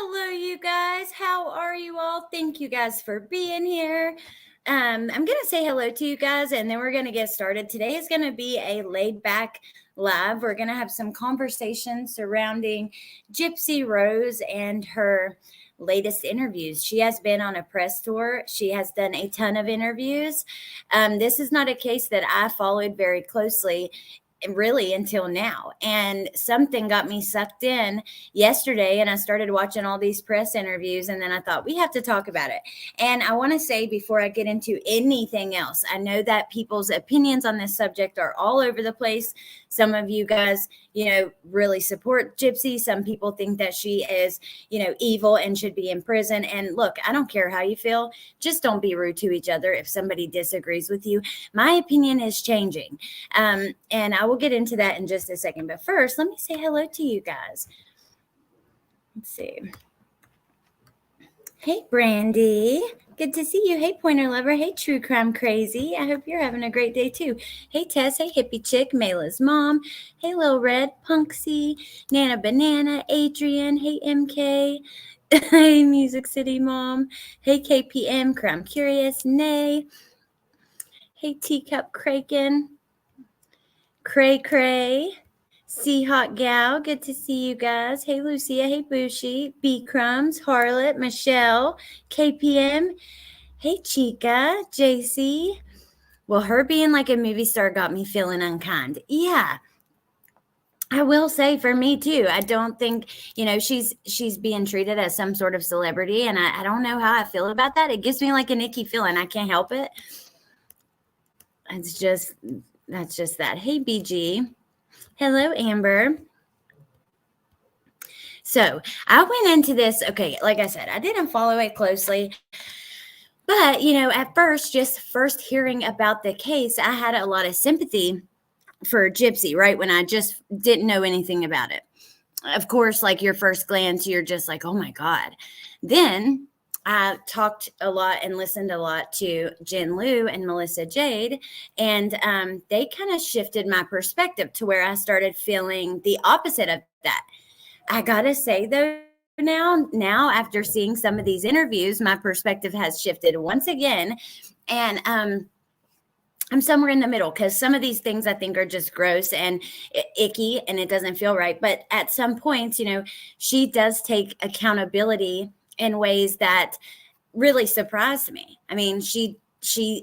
Hello, you guys. How are you all? Thank you guys for being here. I'm going to say hello to you guys, and then we're going to get started. Today is going to be a laid-back live. We're going to have some conversation surrounding Gypsy Rose and her latest interviews. She has been on a press tour. She has done a ton of interviews. This is not a case that I followed very closely really until now, and something got me sucked in yesterday, and I started watching all these press interviews, and then I thought we have to talk about it. And I want to say, before I get into anything else, I know that people's opinions on this subject are all over the place. Some of you guys, really support Gypsy. Some people think that she is, evil and should be in prison. And look, I don't care how you feel. Just don't be rude to each other if somebody disagrees with you. My opinion is changing. And I will get into that in just a second. But first, let me say hello to you guys. Let's see. Hey, Brandy. Good to see you. Hey, Pointer Lover. Hey, True Crime Crazy. I hope you're having a great day, too. Hey, Tess. Hey, Hippie Chick. Mayla's mom. Hey, Lil Red. Punksy. Nana Banana. Adrian. Hey, MK. Hey, Music City Mom. Hey, KPM. Crime Curious. Nay. Hey, Teacup Kraken. Cray Cray. Sea Hot Gal, good to see you guys. Hey, Lucia. Hey, Bushy. B Crumbs, Harlot, Michelle, KPM. Hey, Chica, JC. Well, her being like a movie star got me feeling unkind. Yeah, I will say for me too. I don't think, she's being treated as some sort of celebrity, and I don't know how I feel about that. It gives me like an icky feeling. I can't help it. That's just that. Hey, BG. Hello, Amber. So I went into this, okay, like I said, I didn't follow it closely, but, at first hearing about the case, I had a lot of sympathy for Gypsy, right? When I just didn't know anything about it. Of course, like your first glance, you're just like, oh my God. Then I talked a lot and listened a lot to Jen Liu and Melissa Jade, and they kind of shifted my perspective to where I started feeling the opposite of that. I gotta say though, now after seeing some of these interviews, my perspective has shifted once again, and I'm somewhere in the middle, because some of these things I think are just gross and icky, and it doesn't feel right. But at some points, she does take accountability in ways that really surprised me. I mean, she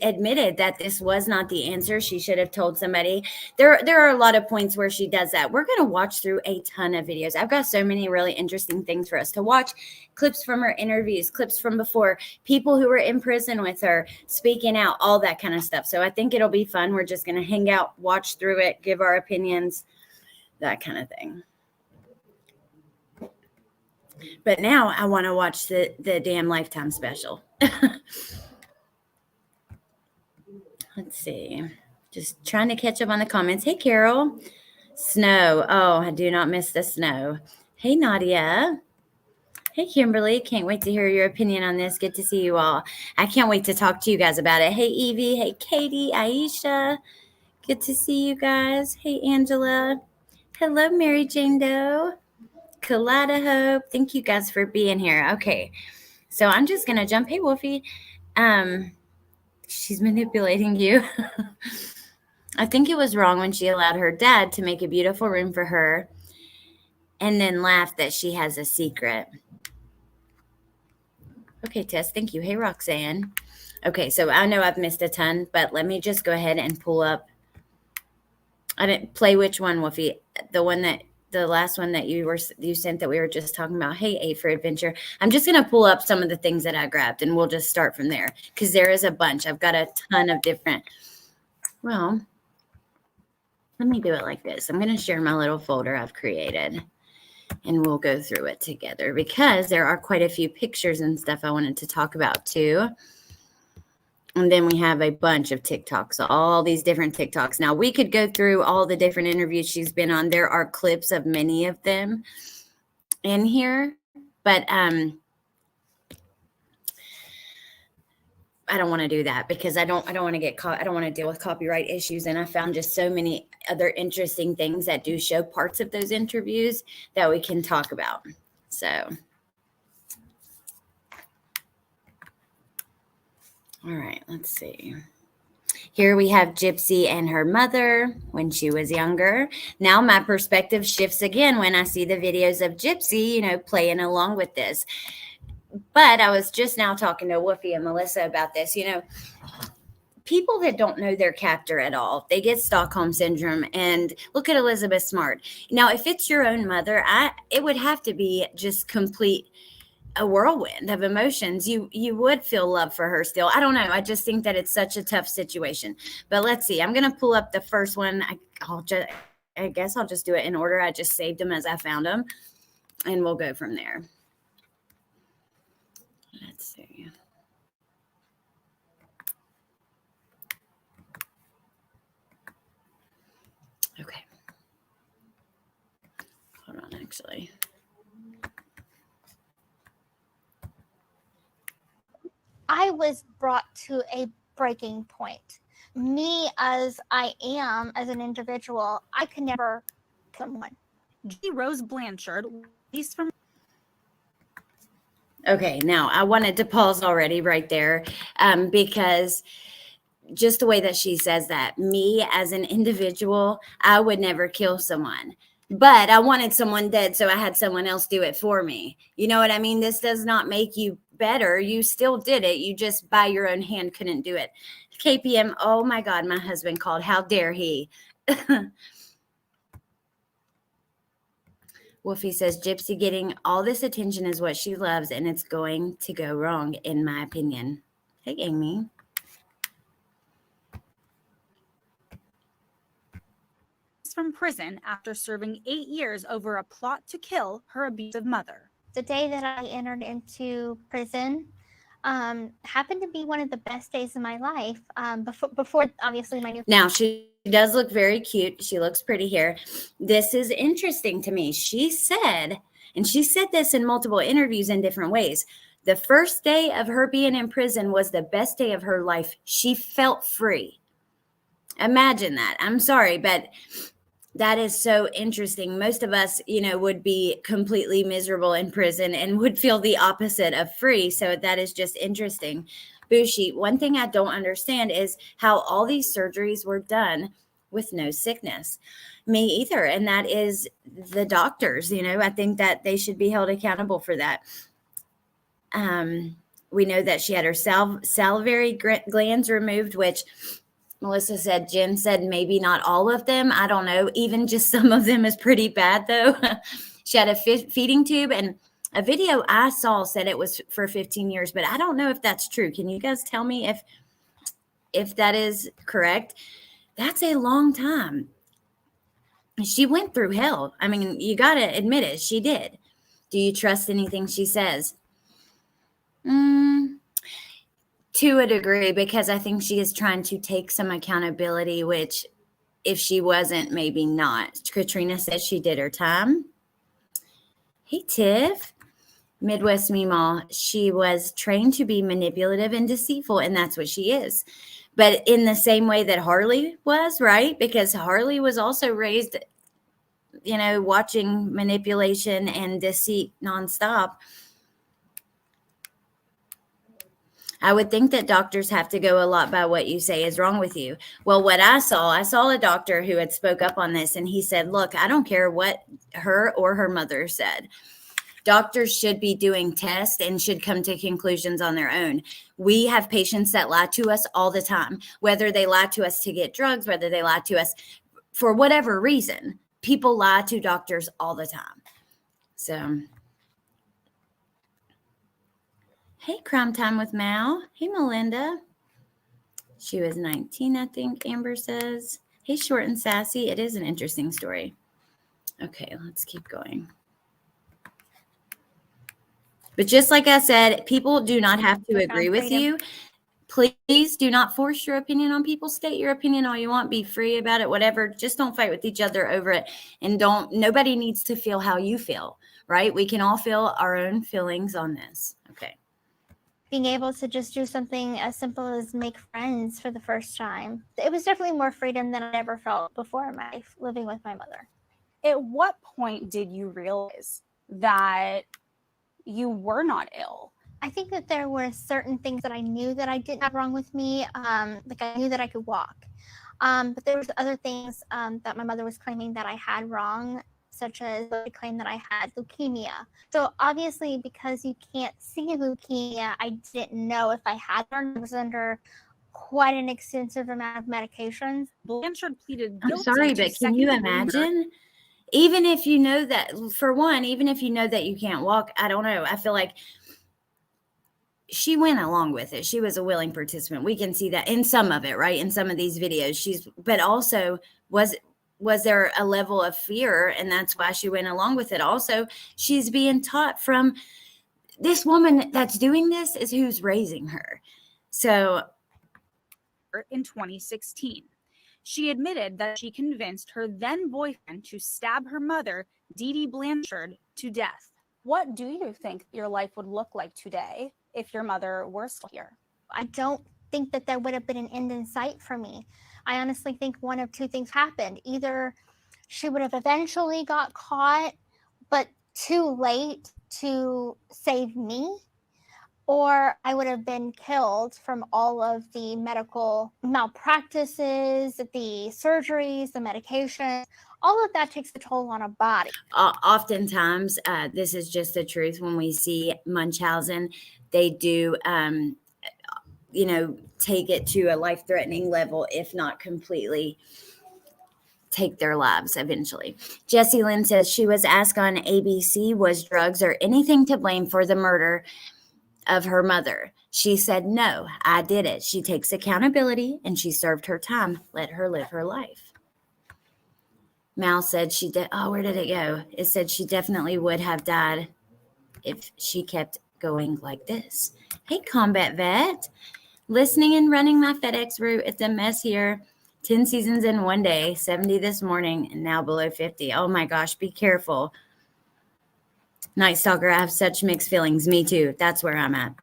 admitted that this was not the answer. She should have told somebody. There are a lot of points where she does that. We're going to watch through a ton of videos. I've got so many really interesting things for us to watch. Clips from her interviews, clips from before, people who were in prison with her, speaking out, all that kind of stuff. So I think it'll be fun. We're just going to hang out, watch through it, give our opinions, that kind of thing. But now I want to watch the damn Lifetime special. Let's see. Just trying to catch up on the comments. Hey, Carol. Snow. Oh, I do not miss the snow. Hey, Nadia. Hey, Kimberly. Can't wait to hear your opinion on this. Good to see you all. I can't wait to talk to you guys about it. Hey, Evie. Hey, Katie. Aisha. Good to see you guys. Hey, Angela. Hello, Mary Jane Doe. Colada Hope. Thank you guys for being here. Okay. So I'm just going to jump. Hey, Wolfie. She's manipulating you. I think it was wrong when she allowed her dad to make a beautiful room for her and then laughed that she has a secret. Okay, Tess, thank you. Hey, Roxanne. Okay, so I know I've missed a ton, but let me just go ahead and pull up. I didn't play which one, Wolfie. The last one that you sent that we were just talking about. Hey, A for Adventure. I'm just going to pull up some of the things that I grabbed, and we'll just start from there, because there is a bunch. I've got a ton of different. Well, let me do it like this. I'm going to share my little folder I've created, and we'll go through it together, because there are quite a few pictures and stuff I wanted to talk about too. And then we have a bunch of TikToks, all these different TikToks. Now, we could go through all the different interviews she's been on. There are clips of many of them in here, but I don't want to do that, because I don't want to get caught. I don't want to deal with copyright issues. And I found just so many other interesting things that do show parts of those interviews that we can talk about. So All right, let's see. Here we have Gypsy and her mother when she was younger. Now my perspective shifts again when I see the videos of Gypsy, playing along with this. But I was just now talking to Woofy and Melissa about this. People that don't know their captor at all, they get Stockholm syndrome. And look at Elizabeth Smart. Now, if it's your own mother, it would have to be just complete a whirlwind of emotions. You would feel love for her still. I don't know. I just think that it's such a tough situation. But let's see. I'm gonna pull up the first one. I guess I'll just do it in order. I just saved them as I found them, and we'll go from there. Let's see. Okay. Hold on, actually. I was brought to a breaking point. Me as I am as an individual, I can never kill someone. Rose Blanchard, at least from. Okay, now I wanted to pause already right there because just the way that she says that, me as an individual, I would never kill someone. But I wanted someone dead, so I had someone else do it for me. You know what I mean? This does not make you better. You still did it. You just by your own hand couldn't do it. KPM, oh my God, my husband called. How dare he? Wolfie says, Gypsy getting all this attention is what she loves, and it's going to go wrong, in my opinion. Hey, Amy. From prison after serving 8 years over a plot to kill her abusive mother. The day that I entered into prison happened to be one of the best days of my life. Before obviously my new. Now she does look very cute. She looks pretty here. This is interesting to me. She said, and she said this in multiple interviews in different ways, the first day of her being in prison was the best day of her life. She felt free. Imagine that. I'm sorry, but that is so interesting. Most of us, would be completely miserable in prison and would feel the opposite of free. So that is just interesting. Bushi, one thing I don't understand is how all these surgeries were done with no sickness. Me either. And that is the doctors, I think that they should be held accountable for that. We know that she had her salivary glands removed, which Melissa said, Jen said maybe not all of them. I don't know. Even just some of them is pretty bad, though. She had a feeding tube, and a video I saw said it was for 15 years, but I don't know if that's true. Can you guys tell me if that is correct? That's a long time. She went through hell. I mean, you got to admit it. She did. Do you trust anything she says? To a degree, because I think she is trying to take some accountability, which if she wasn't, maybe not. Katrina says she did her time. Hey, Tiff. Midwest Meemaw, she was trained to be manipulative and deceitful, and that's what she is. But in the same way that Harley was, right? Because Harley was also raised, watching manipulation and deceit nonstop. I would think that doctors have to go a lot by what you say is wrong with you. Well, what I saw a doctor who had spoke up on this, and he said, look, I don't care what her or her mother said. Doctors should be doing tests and should come to conclusions on their own. We have patients that lie to us all the time, whether they lie to us to get drugs, whether they lie to us for whatever reason. People lie to doctors all the time. So... Hey, Crime Time with Mal. Hey, Melinda. She was 19, I think, Amber says. Hey, Short and Sassy. It is an interesting story. Okay, let's keep going. But just like I said, people do not have to agree with you. Please do not force your opinion on people. State your opinion all you want. Be free about it, whatever. Just don't fight with each other over it. And nobody needs to feel how you feel, right? We can all feel our own feelings on this. Okay. Being able to just do something as simple as make friends for the first time. It was definitely more freedom than I ever felt before in my life living with my mother. At what point did you realize that you were not ill? I think that there were certain things that I knew that I didn't have wrong with me. Like I knew that I could walk. But there was other things that my mother was claiming that I had wrong, such as the claim that I had leukemia. So obviously, because you can't see leukemia, I didn't know if I had one. I was under quite an extensive amount of medications. Blanchard pleaded I'm guilty sorry, to but can you second-degree murder. imagine? Even if you know that, for one, even if you know that you can't walk, I don't know. I feel like she went along with it. She was a willing participant. We can see that in some of it, right? In some of these videos, but also was there a level of fear, and that's why she went along with it. Also, she's being taught from this woman that's doing this is who's raising her. So in 2016. She admitted that she convinced her then boyfriend to stab her mother, Dee Dee Blanchard, to death. What do you think your life would look like today if your mother were still here? I don't think that there would have been an end in sight for me. I honestly think one of two things happened. Either she would have eventually got caught, but too late to save me, or I would have been killed from all of the medical malpractices, the surgeries, the medications. All of that takes a toll on a body. Oftentimes, this is just the truth. When we see Munchausen, they do, take it to a life-threatening level, if not completely take their lives eventually. Jessie Lynn says she was asked on ABC, was drugs or anything to blame for the murder of her mother? She said, no, I did it. She takes accountability and she served her time. Let her live her life. Mal said she did. Oh, where did it go? It said she definitely would have died if she kept going like this. Hey, combat vet. Listening and running my FedEx route. It's a mess here. 10 seasons in one day, 70 this morning, and now below 50. Oh my gosh, be careful. Night Stalker, I have such mixed feelings. Me too. That's where I'm at.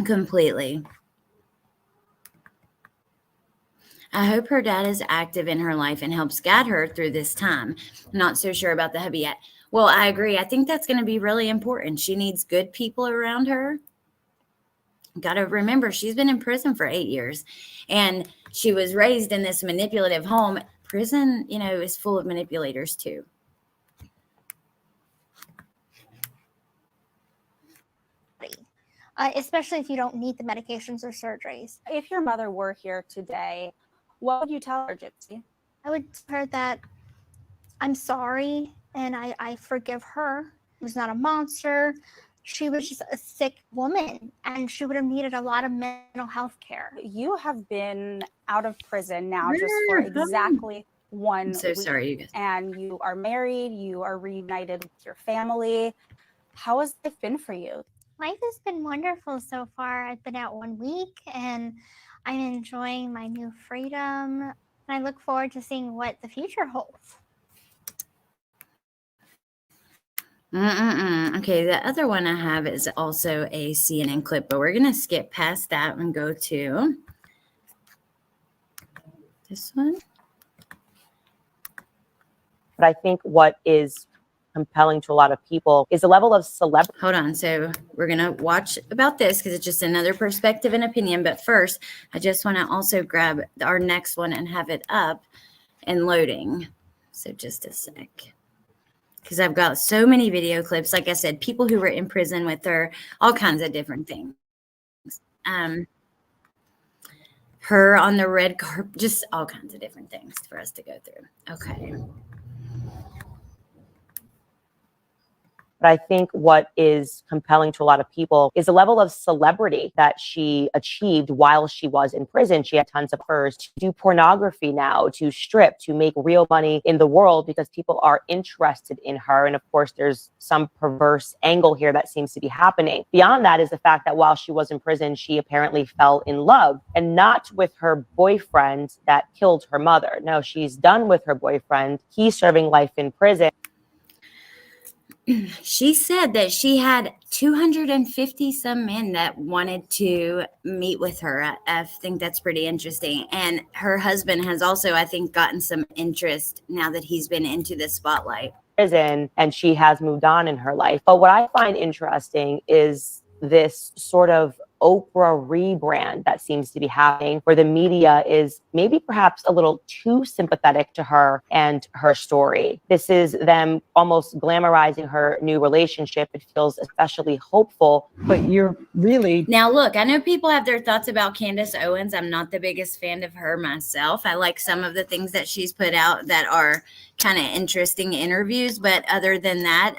Completely. I hope her dad is active in her life and helps guide her through this time. Not so sure about the hubby yet. Well, I agree. I think that's going to be really important. She needs good people around her. Got to remember, she's been in prison for 8 years, and she was raised in this manipulative home. Prison, is full of manipulators too. Especially if you don't need the medications or surgeries. If your mother were here today, what would you tell her, Gypsy? I would tell her that I'm sorry and I forgive her. She was not a monster. She was just a sick woman, and she would have needed a lot of mental health care. You have been out of prison now just for exactly 1 week. I'm so sorry, you guys. And you are married, you are reunited with your family. How has life been for you? Life has been wonderful so far. I've been out 1 week and I'm enjoying my new freedom. And I look forward to seeing what the future holds. Okay, the other one I have is also a CNN clip, but we're going to skip past that and go to this one. But I think what is compelling to a lot of people is the level of celebrity. Hold on. So we're going to watch about this because it's just another perspective and opinion. But first, I just want to also grab our next one and have it up and loading. So just a sec. Because I've got so many video clips. Like I said, people who were in prison with her, all kinds of different things. Her on the red carpet, just all kinds of different things for us to go through. Okay. But I think what is compelling to a lot of people is the level of celebrity that she achieved while she was in prison. She had tons of offers to do pornography now, to strip, to make real money in the world because people are interested in her. And of course, there's some perverse angle here that seems to be happening. Beyond that is the fact that while she was in prison, she apparently fell in love, and not with her boyfriend that killed her mother. No, she's done with her boyfriend. He's serving life in prison. She said that she had 250 some men that wanted to meet with her. I think that's pretty interesting. And her husband has also, I think, gotten some interest now that he's been into the spotlight. prison and she has moved on in her life. But what I find interesting is this sort of Oprah rebrand that seems to be happening, where the media is maybe perhaps a little too sympathetic to her and her story. This is them almost glamorizing her new relationship. It feels especially hopeful. But you're really... Now, look, I know people have their thoughts about Candace Owens. I'm not the biggest fan of her myself. I like some of the things that she's put out that are kind of interesting interviews. But other than that,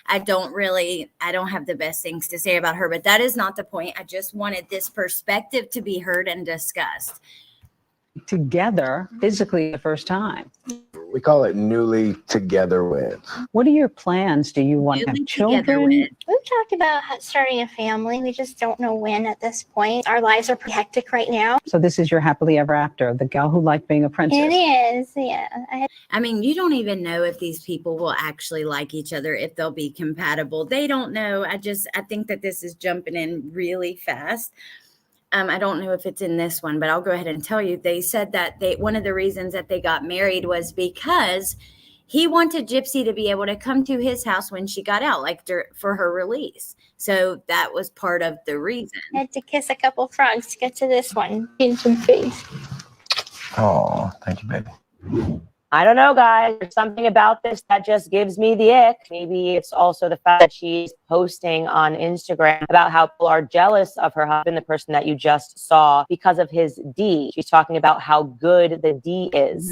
I don't have the best things to say about her. But that is not the point. I just wanted this perspective to be heard and discussed. Together physically the first time. We call it newly together with. What are your plans? Do you want to Newly have together children? with. We've talked about starting a family. We just don't know when at this point. Our lives are pretty hectic right now. So this is your happily ever after, the gal who liked being a princess. It is, yeah. I mean, you don't even know if these people will actually like each other, if they'll be compatible. They don't know. I think that this is jumping in really fast. I don't know if it's in this one, but I'll go ahead and tell you. They said that one of the reasons that they got married was because he wanted Gypsy to be able to come to his house when she got out, like for her release. So that was part of the reason. I had to kiss a couple frogs to get to this one. In some face. Oh, thank you, baby. I don't know, guys. There's something about this that just gives me the ick. Maybe it's also the fact that she's posting on Instagram about how people are jealous of her husband, the person that you just saw, because of his D. She's talking about how good the D is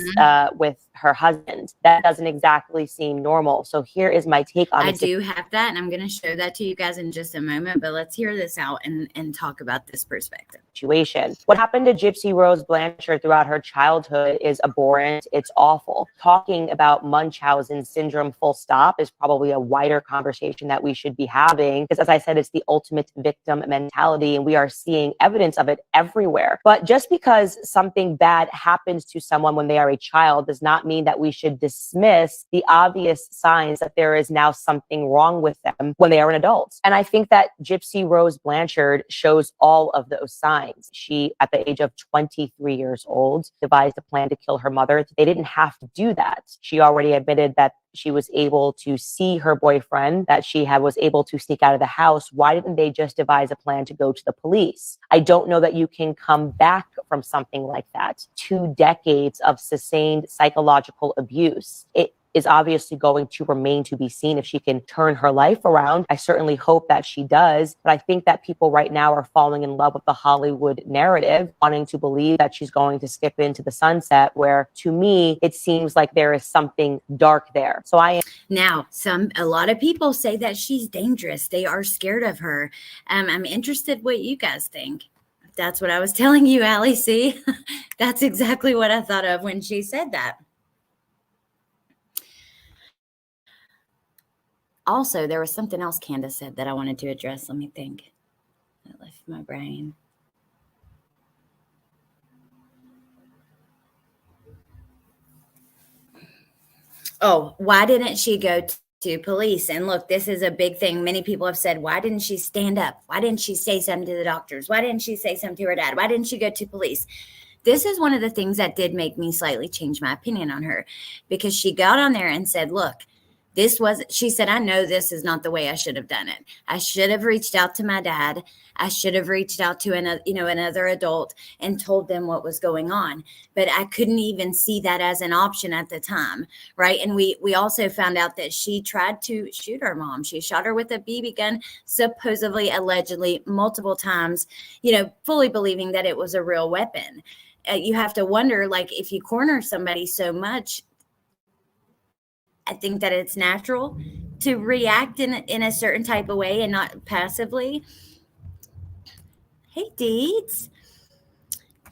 with her husband. That doesn't exactly seem normal. So here is my take on it. I do have that, and I'm going to show that to you guys in just a moment, but let's hear this out and talk about this perspective. Situation. What happened to Gypsy Rose Blanchard throughout her childhood is abhorrent. It's awful. Talking about Munchausen syndrome full stop is probably a wider conversation that we should be having, because as I said, it's the ultimate victim mentality, and we are seeing evidence of it everywhere. But just because something bad happens to someone when they are a child does not mean that we should dismiss the obvious signs that there is now something wrong with them when they are an adult. And I think that Gypsy Rose Blanchard shows all of those signs. She, at the age of 23 years old, devised a plan to kill her mother. They didn't have to do that. She already admitted that she was able to see her boyfriend, that she was able to sneak out of the house. Why didn't they just devise a plan to go to the police? I don't know that you can come back from something like that. 2 decades of sustained psychological abuse. It is obviously going to remain to be seen if she can turn her life around. I certainly hope that she does, but I think that people right now are falling in love with the Hollywood narrative, wanting to believe that she's going to skip into the sunset, where to me, it seems like there is something dark there. So Now, a lot of people say that she's dangerous. They are scared of her. I'm interested what you guys think. That's what I was telling you, Allie. See, that's exactly what I thought of when she said that. Also, there was something else Candace said that I wanted to address. Let me think. That left my brain. Oh, why didn't she go to police? And look, this is a big thing. Many people have said, why didn't she stand up? Why didn't she say something to the doctors? Why didn't she say something to her dad? Why didn't she go to police? This is one of the things that did make me slightly change my opinion on her, because she got on there and said, look, she said, I know this is not the way I should have done it. I should have reached out to my dad. I should have reached out to another adult and told them what was going on. But I couldn't even see that as an option at the time, right? And we also found out that she tried to shoot her mom. She shot her with a BB gun, supposedly, allegedly, multiple times, fully believing that it was a real weapon. You have to wonder, like, if you corner somebody so much, I think that it's natural to react in a certain type of way and not passively. Hey, Deeds.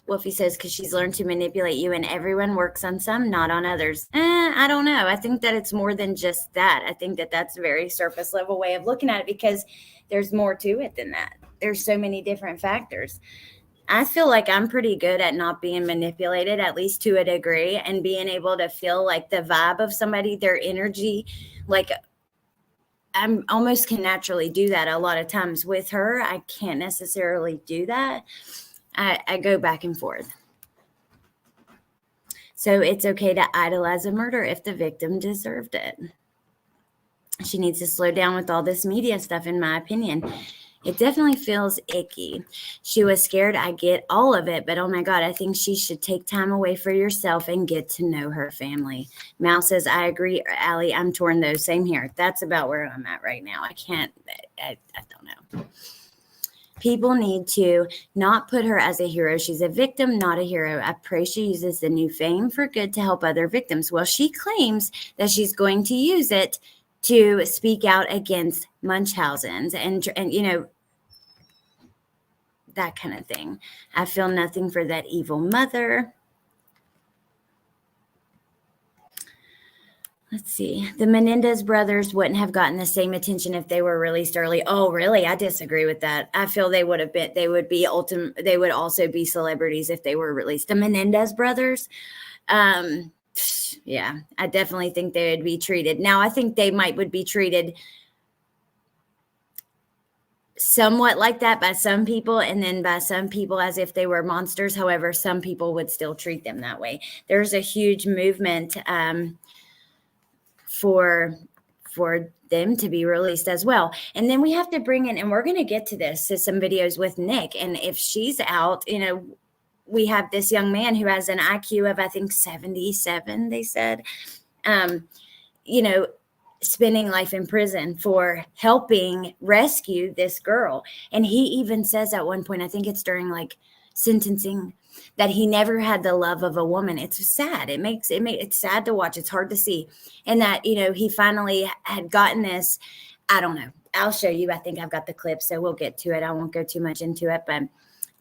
Wolfie says, because she's learned to manipulate you, and everyone works on some, not on others. I don't know. I think that it's more than just that. I think that that's a very surface level way of looking at it, because there's more to it than that. There's so many different factors. I feel like I'm pretty good at not being manipulated, at least to a degree, and being able to feel like the vibe of somebody, their energy. Like, I almost can naturally do that a lot of times. With her, I can't necessarily do that. I go back and forth. So it's okay to idolize a murder if the victim deserved it. She needs to slow down with all this media stuff, in my opinion. It definitely feels icky. She was scared. I get all of it, but oh my God, I think she should take time away for yourself and get to know her family. Mal says, I agree, Allie. I'm torn though. Same here. That's about where I'm at right now. I don't know. People need to not put her as a hero. She's a victim, not a hero. I pray she uses the new fame for good to help other victims. Well, she claims that she's going to use it to speak out against Munchausen's and that kind of thing. I feel nothing for that evil mother. Let's see. The Menendez brothers wouldn't have gotten the same attention if they were released early. Oh, really? I disagree with that. I feel they would also be celebrities if they were released. The Menendez brothers, yeah, I definitely think they would be treated. Now, I think they would be treated somewhat like that by some people, and then by some people as if they were monsters. However, some people would still treat them that way. There's a huge movement for them to be released as well. And then we have to bring in, and we're going to get to this, to some videos with Nick. And if she's out, we have this young man who has an IQ of, I think, 77, they said, spending life in prison for helping rescue this girl. And he even says at one point, I think it's during like sentencing, that he never had the love of a woman. It's sad. It's sad to watch. It's hard to see. And that, he finally had gotten this. I don't know. I'll show you. I think I've got the clip, so we'll get to it. I won't go too much into it, but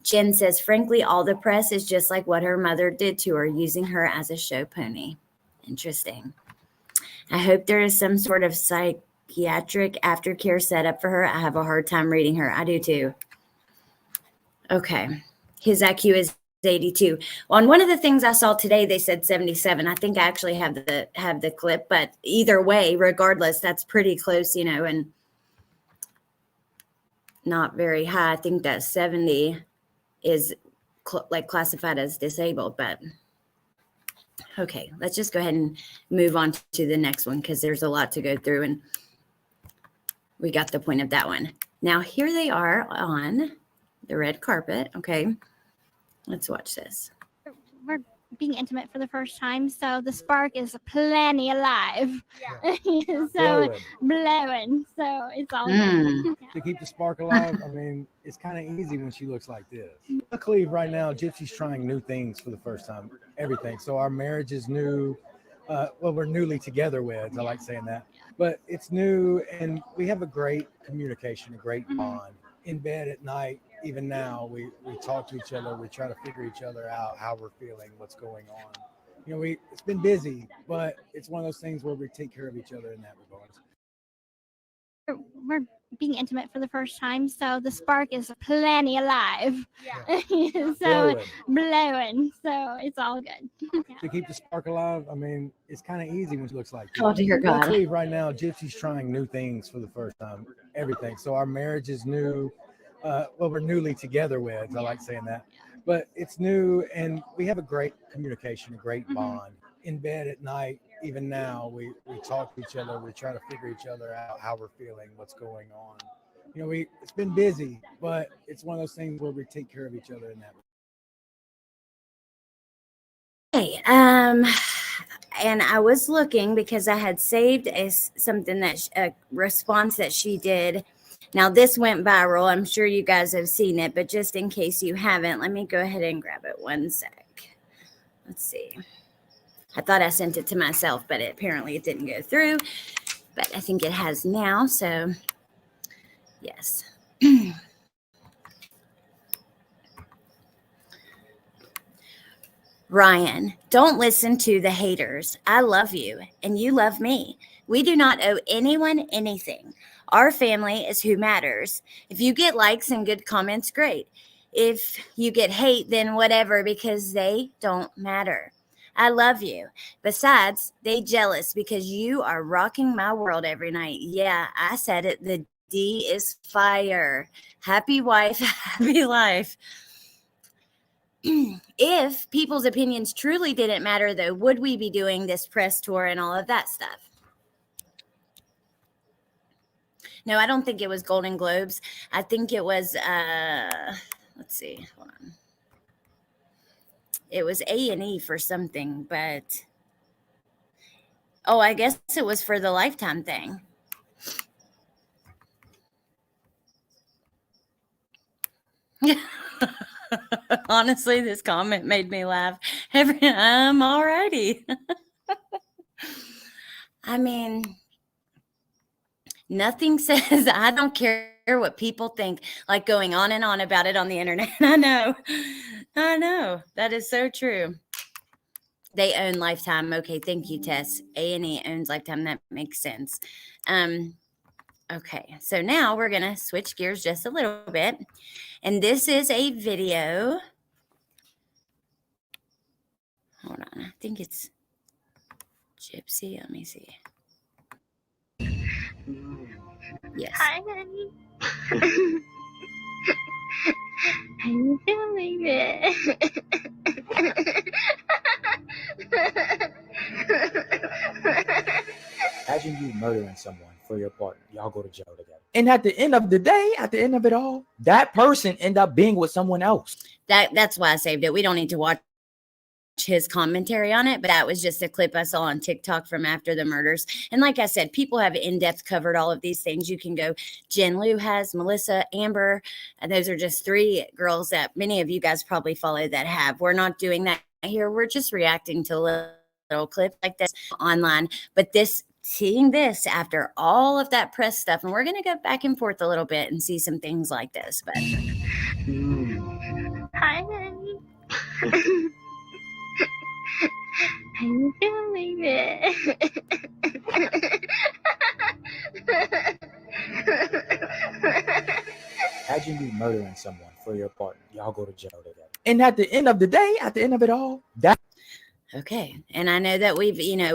Jen says, frankly, all the press is just like what her mother did to her, using her as a show pony. Interesting. I hope there is some sort of psychiatric aftercare set up for her. I have a hard time reading her. I do too. Okay. His IQ is 82. On one of the things I saw today, they said 77. I think I actually have the clip, but either way, regardless, that's pretty close, and not very high. I think that 70 is classified as disabled, but okay, let's just go ahead and move on to the next one, because there's a lot to go through, and we got the point of that one. Now, here they are on the red carpet. Okay, let's watch this. We're being intimate for the first time, so the spark is plenty alive. Yeah. So blowing. So it's all good. To keep the spark alive, I mean, it's kind of easy when she looks like this. Luckily, right now, Gypsy's trying new things for the first time. Everything. So our marriage is new. We're newly together with. I like saying that. But it's new, and we have a great communication, a great bond. In bed at night, even now, we talk to each other. We try to figure each other out, how we're feeling, what's going on. It's been busy, but it's one of those things where we take care of each other in that regard. We're being intimate for the first time, so the spark is plenty alive. Yeah. So blowing. So it's all good. To keep the spark alive, I mean, it's kind of easy when she looks like this. Oh, dear God. Luckily, right now, Gypsy's trying new things for the first time. Everything. So our marriage is new. We're newly together with. I like saying that. But it's new, and we have a great communication, a great bond. In bed at night, even now, we talk to each other. We try to figure each other out, how we're feeling, what's going on. It's been busy, but it's one of those things where we take care of each other in that. Hey, and I was looking because I had saved a response that she did. Now, this went viral. I'm sure you guys have seen it, but just in case you haven't, let me go ahead and grab it one sec. Let's see. I thought I sent it to myself, but apparently it didn't go through. But I think it has now, so yes. Ryan, don't listen to the haters. I love you, and you love me. We do not owe anyone anything. Our family is who matters. If you get likes and good comments, great. If you get hate, then whatever, because they don't matter. I love you. Besides, they jealous because you are rocking my world every night. Yeah, I said it. The D is fire. Happy wife, happy life. If people's opinions truly didn't matter, though, would we be doing this press tour and all of that stuff? No, I don't think it was Golden Globes. I think it was, let's see, hold on. It was A&E for something, but, oh, I guess it was for the Lifetime thing. Honestly, this comment made me laugh. Alrighty. I mean, nothing says I don't care what people think, like going on and on about it on the internet. I know. That is so true. They own Lifetime. Okay, thank you, Tess. A&E owns Lifetime. That makes sense. Okay, so now we're going to switch gears just a little bit. And this is a video. Hold on. I think it's Gypsy. Let me see. Yes. Hi, honey. I'm feeling it. Imagine you murdering someone for your partner. Y'all go to jail together. And at the end of the day, at the end of it all, that person end up being with someone else. That's why I saved it. We don't need to watch his commentary on it, but that was just a clip I saw on TikTok from after the murders. And like I said, people have in-depth covered all of these things. You can go, Jen Lou has, Melissa, Amber, and those are just 3 girls that many of you guys probably follow that have. We're not doing that here. We're just reacting to a little clip like this online. But seeing this after all of that press stuff, and we're going to go back and forth a little bit and see some things like this. But Hi, honey. I'm feeling it. Imagine you murdering someone for your partner. Y'all go to jail together. And at the end of the day, at the end of it all, that. Okay. And I know that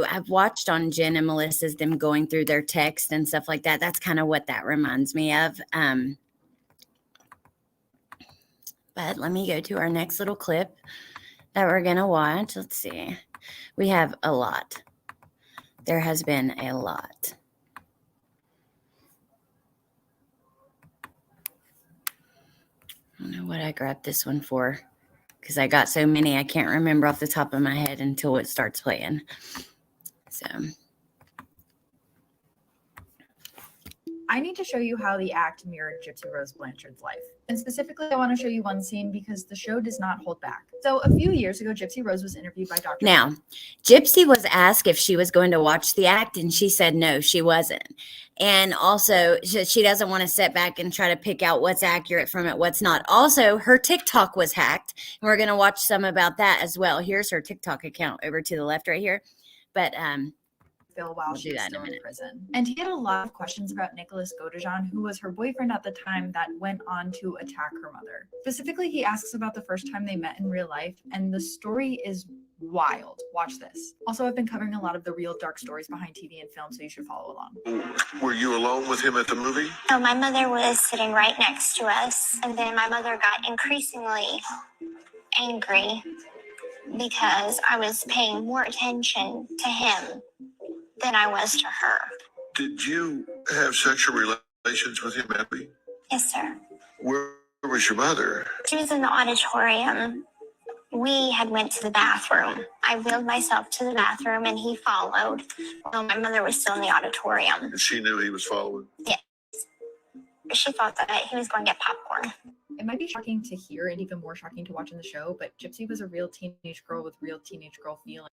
I've watched on Jen and Melissa's, them going through their text and stuff like that. That's kind of what that reminds me of. But let me go to our next little clip that we're going to watch. Let's see. We have a lot. There has been a lot. I don't know what I grabbed this one for, because I got so many I can't remember off the top of my head until it starts playing. So I need to show you how the act mirrored Gypsy Rose Blanchard's life. And specifically, I want to show you one scene because the show does not hold back. So a few years ago, Gypsy Rose was interviewed by Dr. Now, Gypsy was asked if she was going to watch the act, and she said no, she wasn't. And also, she doesn't want to sit back and try to pick out what's accurate from it, what's not. Also, her TikTok was hacked, and we're going to watch some about that as well. Here's her TikTok account over to the left right here. But while she was still in prison. And he had a lot of questions about Nicholas Godejohn, who was her boyfriend at the time that went on to attack her mother. Specifically, he asks about the first time they met in real life, and the story is wild. Watch this. Also, I've been covering a lot of the real dark stories behind TV and film, so you should follow along. Were you alone with him at the movie? No, my mother was sitting right next to us, and then my mother got increasingly angry because I was paying more attention to him than I was to her. Did you have sexual relations with him, Abby? Yes, sir. Where was your mother? She was in the auditorium. We had went to the bathroom. I wheeled myself to the bathroom and he followed. Well, my mother was still in the auditorium. And she knew he was following? Yes. She thought that he was going to get popcorn. It might be shocking to hear and even more shocking to watch in the show, but Gypsy was a real teenage girl with real teenage girl feelings.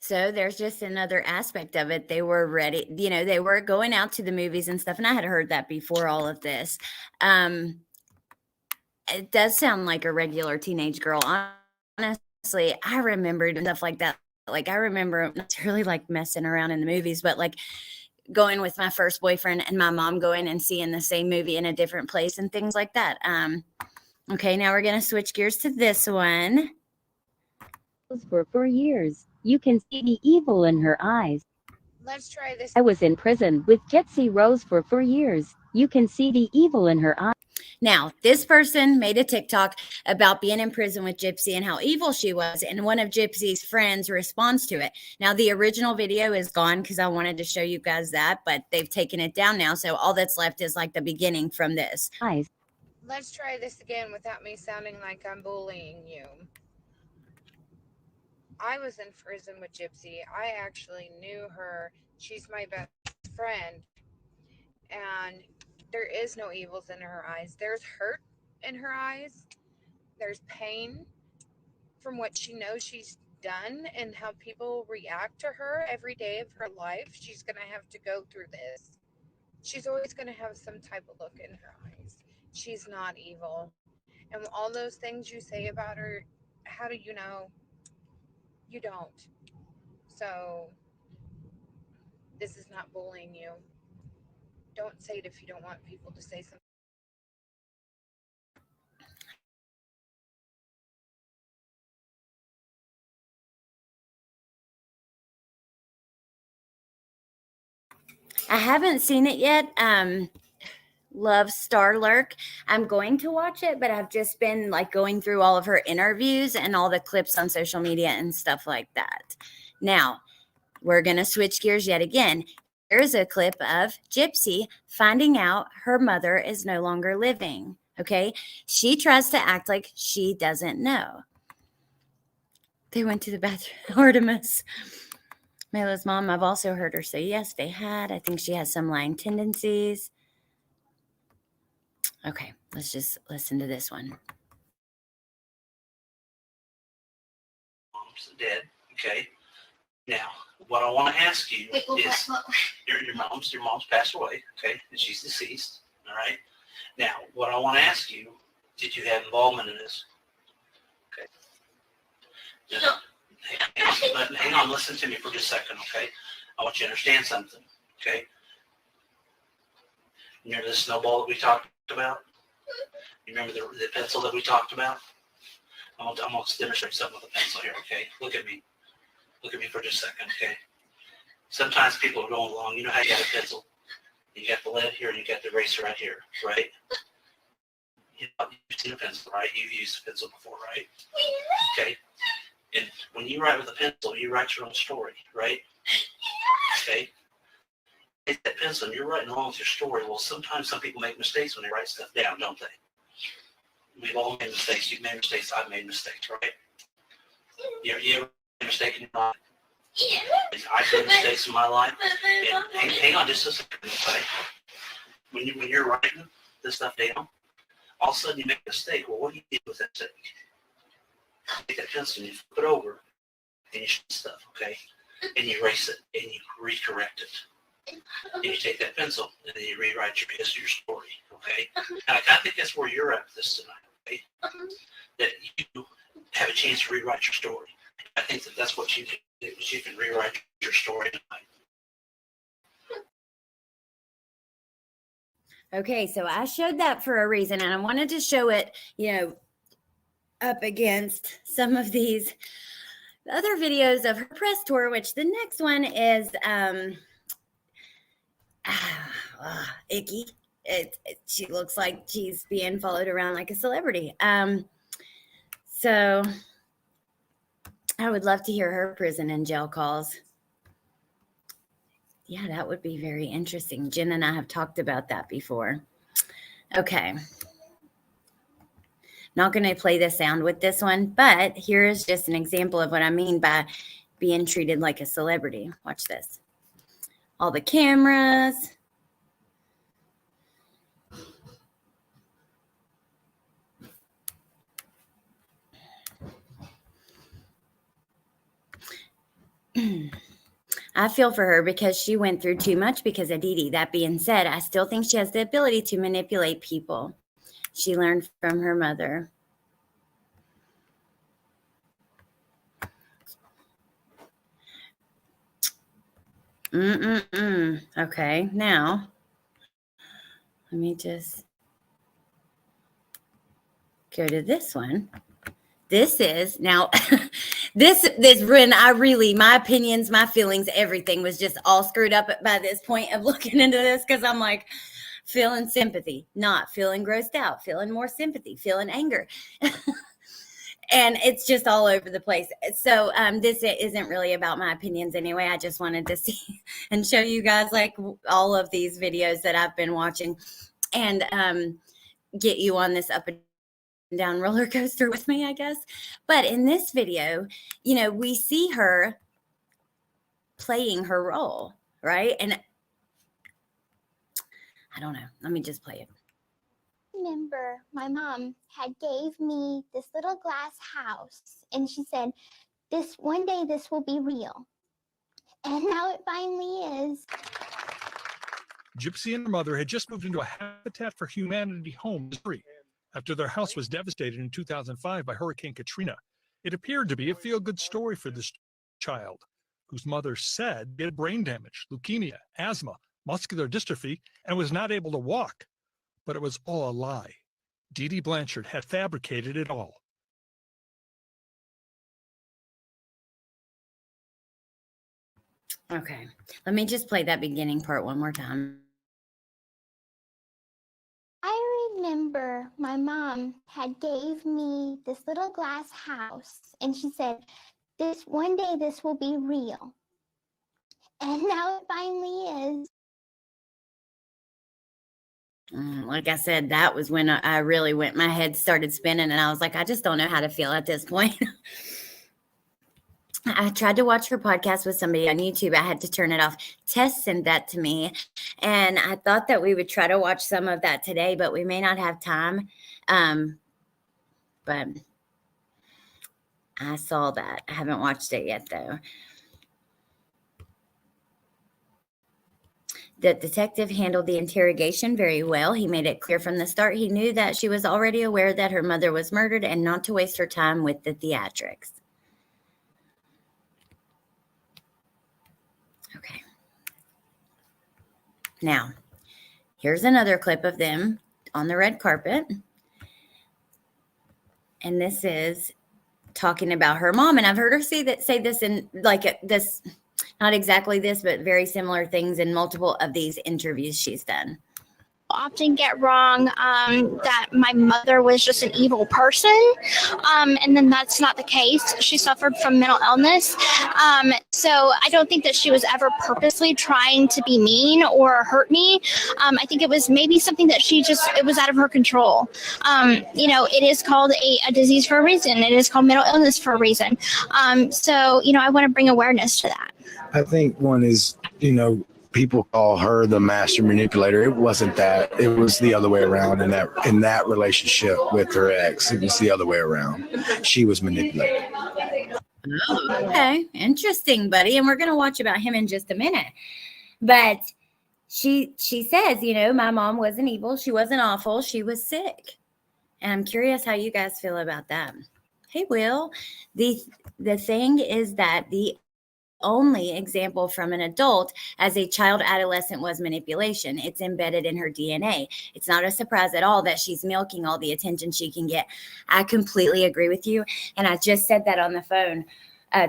so there's just another aspect of it. They were ready, they were going out to the movies and stuff. And I had heard that before all of this. It does sound like a regular teenage girl. Honestly, I remember stuff like that. Like, I remember not necessarily like messing around in the movies, but like going with my first boyfriend and my mom going and seeing the same movie in a different place and things like that. Okay, now we're going to switch gears to this one. For 4 years, you can see the evil in her eyes. Let's try this. I was in prison with Gypsy Rose for 4 years. You can see the evil in her eyes. Now, this person made a TikTok about being in prison with Gypsy and how evil she was, and one of Gypsy's friends responds to it. Now, the original video is gone because I wanted to show you guys that, but they've taken it down now, so all that's left is like the beginning from this. Let's try this again without me sounding like I'm bullying you. I was in prison with Gypsy. I actually knew her. She's my best friend. And there is no evils in her eyes. There's hurt in her eyes. There's pain from what she knows she's done and how people react to her every day of her life. She's going to have to go through this. She's always going to have some type of look in her eyes. She's not evil. And all those things you say about her, how do you know? You don't. So this is not bullying you. Don't say it if you don't want people to say something. I haven't seen it yet. Love Starlurk. I'm going to watch it, but I've just been like going through all of her interviews and all the clips on social media and stuff like that. Now, we're going to switch gears yet again. Here's a clip of Gypsy finding out her mother is no longer living. Okay. She tries to act like she doesn't know. They went to the bathroom. Artemis. Mayla's mom, I've also heard her say yes, they had. I think she has some lying tendencies. Okay, let's just listen to this one. Mom's dead, okay? Now, what I want to ask you is, your mom's passed away, okay? And she's deceased, all right? Now, what I want to ask you, did you have involvement in this? Okay. Just, hang on, listen to me for just a second, okay? I want you to understand something, okay? You remember the snowball that we talked about? You remember the pencil that we talked about? I'm going to demonstrate something with a pencil here, okay? Look at me. Look at me for just a second, okay? Sometimes people are going along. You know how you got a pencil? You got the lead here and you got the eraser right here, right? You've seen a pencil, right? You've used a pencil before, right? Okay. And when you write with a pencil, you write your own story, right? Okay. Take that pencil and you're writing along with your story. Well, sometimes some people make mistakes when they write stuff down, don't they? We've all made mistakes. You've made mistakes. I've made mistakes, right? You ever made a mistake in your life? I've made mistakes in my life. And hang on just a second, okay? When you're writing this stuff down, all of a sudden you make a mistake. Well, what do you do with that mistake? You take that pencil and you flip it over and you show stuff, okay? And you erase it and you recorrect it. And you take that pencil and then you rewrite your piece of your story, okay? And I think that's where you're at with this tonight, okay? That you have a chance to rewrite your story. I think that's what you can do, is you can rewrite your story tonight. Okay, so I showed that for a reason, and I wanted to show it, up against some of these other videos of her press tour, which the next one is icky. She looks like she's being followed around like a celebrity. So I would love to hear her prison and jail calls. Yeah, that would be very interesting. Jen and I have talked about that before. Okay. Not going to play the sound with this one, but here's just an example of what I mean by being treated like a celebrity. Watch this. All the cameras. I feel for her because she went through too much because of Dee Dee. That being said, I still think she has the ability to manipulate people. She learned from her mother. Okay, now let me just go to this one. This is now this when my opinions, my feelings, everything was just all screwed up by this point of looking into this, because I'm like, feeling sympathy, not feeling grossed out, feeling more sympathy, feeling anger. And it's just all over the place. So this isn't really about my opinions anyway. I just wanted to see and show you guys like all of these videos that I've been watching and get you on this up and down roller coaster with me, I guess. But in this video, you know, we see her playing her role, right? And I don't know. Let me just play it. Remember my mom had gave me this little glass house and she said, this one day this will be real. And now it finally is. Gypsy and her mother had just moved into a Habitat for Humanity home in Missouri after their house was devastated in 2005 by Hurricane Katrina. It appeared to be a feel-good story for this child, whose mother said he had brain damage, leukemia, asthma, muscular dystrophy, and was not able to walk. But it was all a lie. Dee Blanchard had fabricated it all. Okay, let me just play that beginning part one more time. I remember my mom had gave me this little glass house and she said, this one day this will be real. And now it finally is. Like I said, that was when I really went, my head started spinning and I was like, I just don't know how to feel at this point. I tried to watch her podcast with somebody on YouTube. I had to turn it off. Tess sent that to me. And I thought that we would try to watch some of that today, but we may not have time. But I saw that. I haven't watched it yet, though. The detective handled the interrogation very well. He made it clear from the start he knew that she was already aware that her mother was murdered and not to waste her time with the theatrics. Okay. Now, here's another clip of them on the red carpet. And this is talking about her mom. And I've heard her say this in like this, not exactly this, but very similar things in multiple of these interviews she's done. Often get wrong that my mother was just an evil person, and then that's not the case. She suffered from mental illness, so I don't think that she was ever purposely trying to be mean or hurt me. I think it was maybe something that it was out of her control. You know, it is called a disease for a reason. It is called mental illness for a reason. So, you know, I want to bring awareness to that. I think one is, you know, people call her the master manipulator. It wasn't that. It was the other way around in that relationship with her ex. It was the other way around. She was manipulated. Oh, okay. Interesting, buddy. And we're going to watch about him in just a minute. But she says, you know, my mom wasn't evil. She wasn't awful. She was sick. And I'm curious how you guys feel about that. Hey, Will, the thing is that the only example from an adult as a child adolescent was manipulation. It's embedded in her DNA. It's not a surprise at all that she's milking all the attention she can get. I completely agree with you. And I just said that on the phone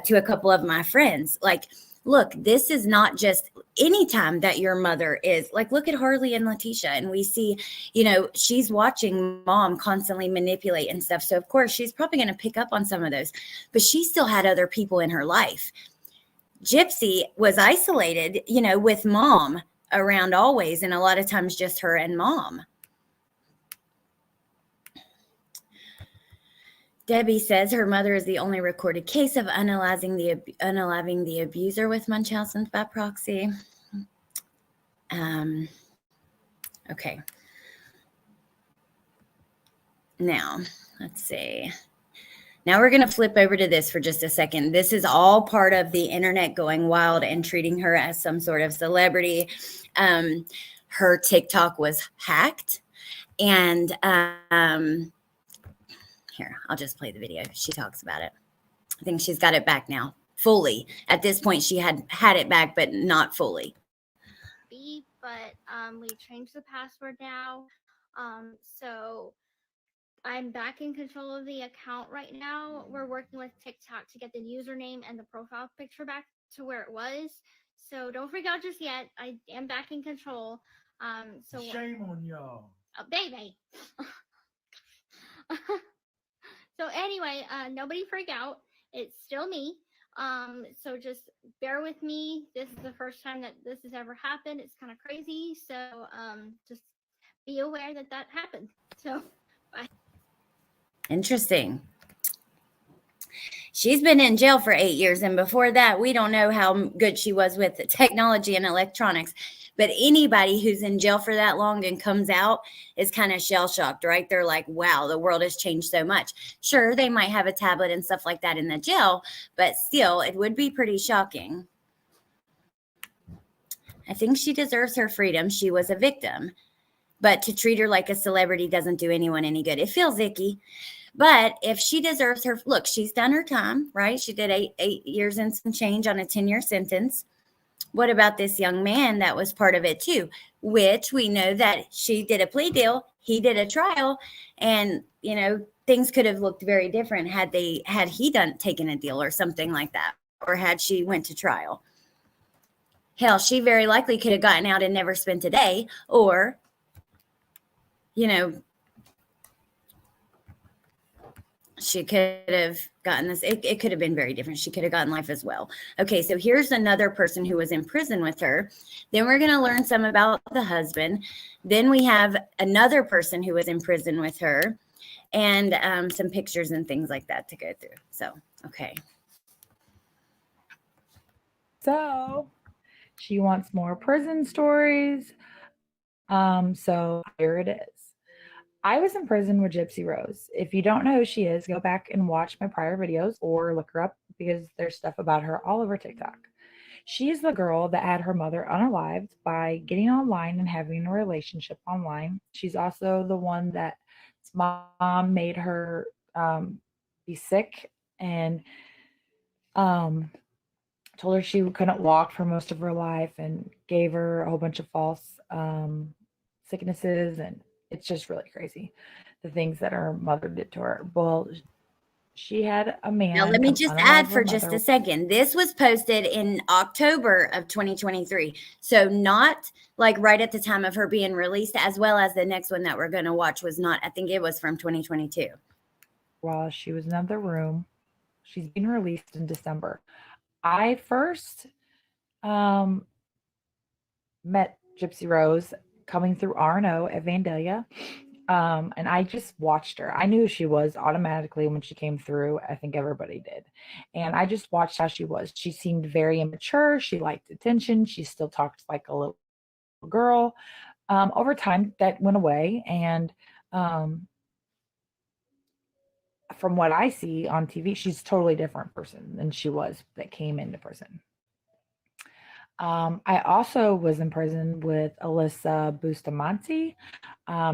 to a couple of my friends. Like, look, this is not just any time that your mother is like, look at Harley and Letitia. And we see, you know, she's watching mom constantly manipulate and stuff. So of course she's probably going to pick up on some of those, but she still had other people in her life. Gypsy was isolated, you know, with mom around always, and a lot of times just her and mom. Debbie says her mother is the only recorded case of unaliving the abuser with Munchausen's by proxy. Okay. Now, let's see. Now we're going to flip over to this for just a second. This is all part of the internet going wild and treating her as some sort of celebrity. Her TikTok was hacked. And here, I'll just play the video. She talks about it. I think she's got it back now, fully. At this point, she had it back, but not fully. But we changed the password now. So I'm back in control of the account right now. We're working with TikTok to get the username and the profile picture back to where it was. So don't freak out just yet. I am back in control. So Shame on y'all. oh, baby. So anyway, nobody freak out. It's still me. So just bear with me. This is the first time that this has ever happened. It's kind of crazy. So just be aware that that happened. So bye. Interesting. She's been in jail for 8 years, and before that, we don't know how good she was with technology and electronics. But anybody who's in jail for that long and comes out is kind of shell-shocked, right? They're like, wow, the world has changed so much. Sure, they might have a tablet and stuff like that in the jail, but still, it would be pretty shocking. I think she deserves her freedom. She was a victim. But to treat her like a celebrity doesn't do anyone any good. It feels icky. But if she deserves her, look, she's done her time, right? She did eight years and some change on a 10-year sentence. What about this young man that was part of it too? Which we know that she did a plea deal, he did a trial, and you know things could have looked very different had he taken a deal or something like that, or had she went to trial. Hell, she very likely could have gotten out and never spent a day, or you know, she could have gotten this. It could have been very different. She could have gotten life as well. Okay, so here's another person who was in prison with her. Then we're going to learn some about the husband. Then we have another person who was in prison with her, and some pictures and things like that to go through. So, okay. So she wants more prison stories. So here it is. I was in prison with Gypsy Rose. If you don't know who she is, go back and watch my prior videos or look her up because there's stuff about her all over TikTok. She's the girl that had her mother unalived by getting online and having a relationship online. She's also the one that mom made her be sick and told her she couldn't walk for most of her life and gave her a whole bunch of false sicknesses, and it's just really crazy the things that her mother did to her. Well, she had a man. Now, let me just add for just a second. This was posted in October of 2023. So not like right at the time of her being released, as well as the next one that we're going to watch was not, I think it was from 2022. While she was in another room, she's being released in December. I first met Gypsy Rose coming through R&O at Vandalia. And I just watched her. I knew who she was automatically when she came through. I think everybody did. And I just watched how she was. She seemed very immature. She liked attention. She still talked like a little girl. Over time, that went away. And from what I see on TV, she's a totally different person than she was that came into prison. I also was in prison with Alyssa Bustamante.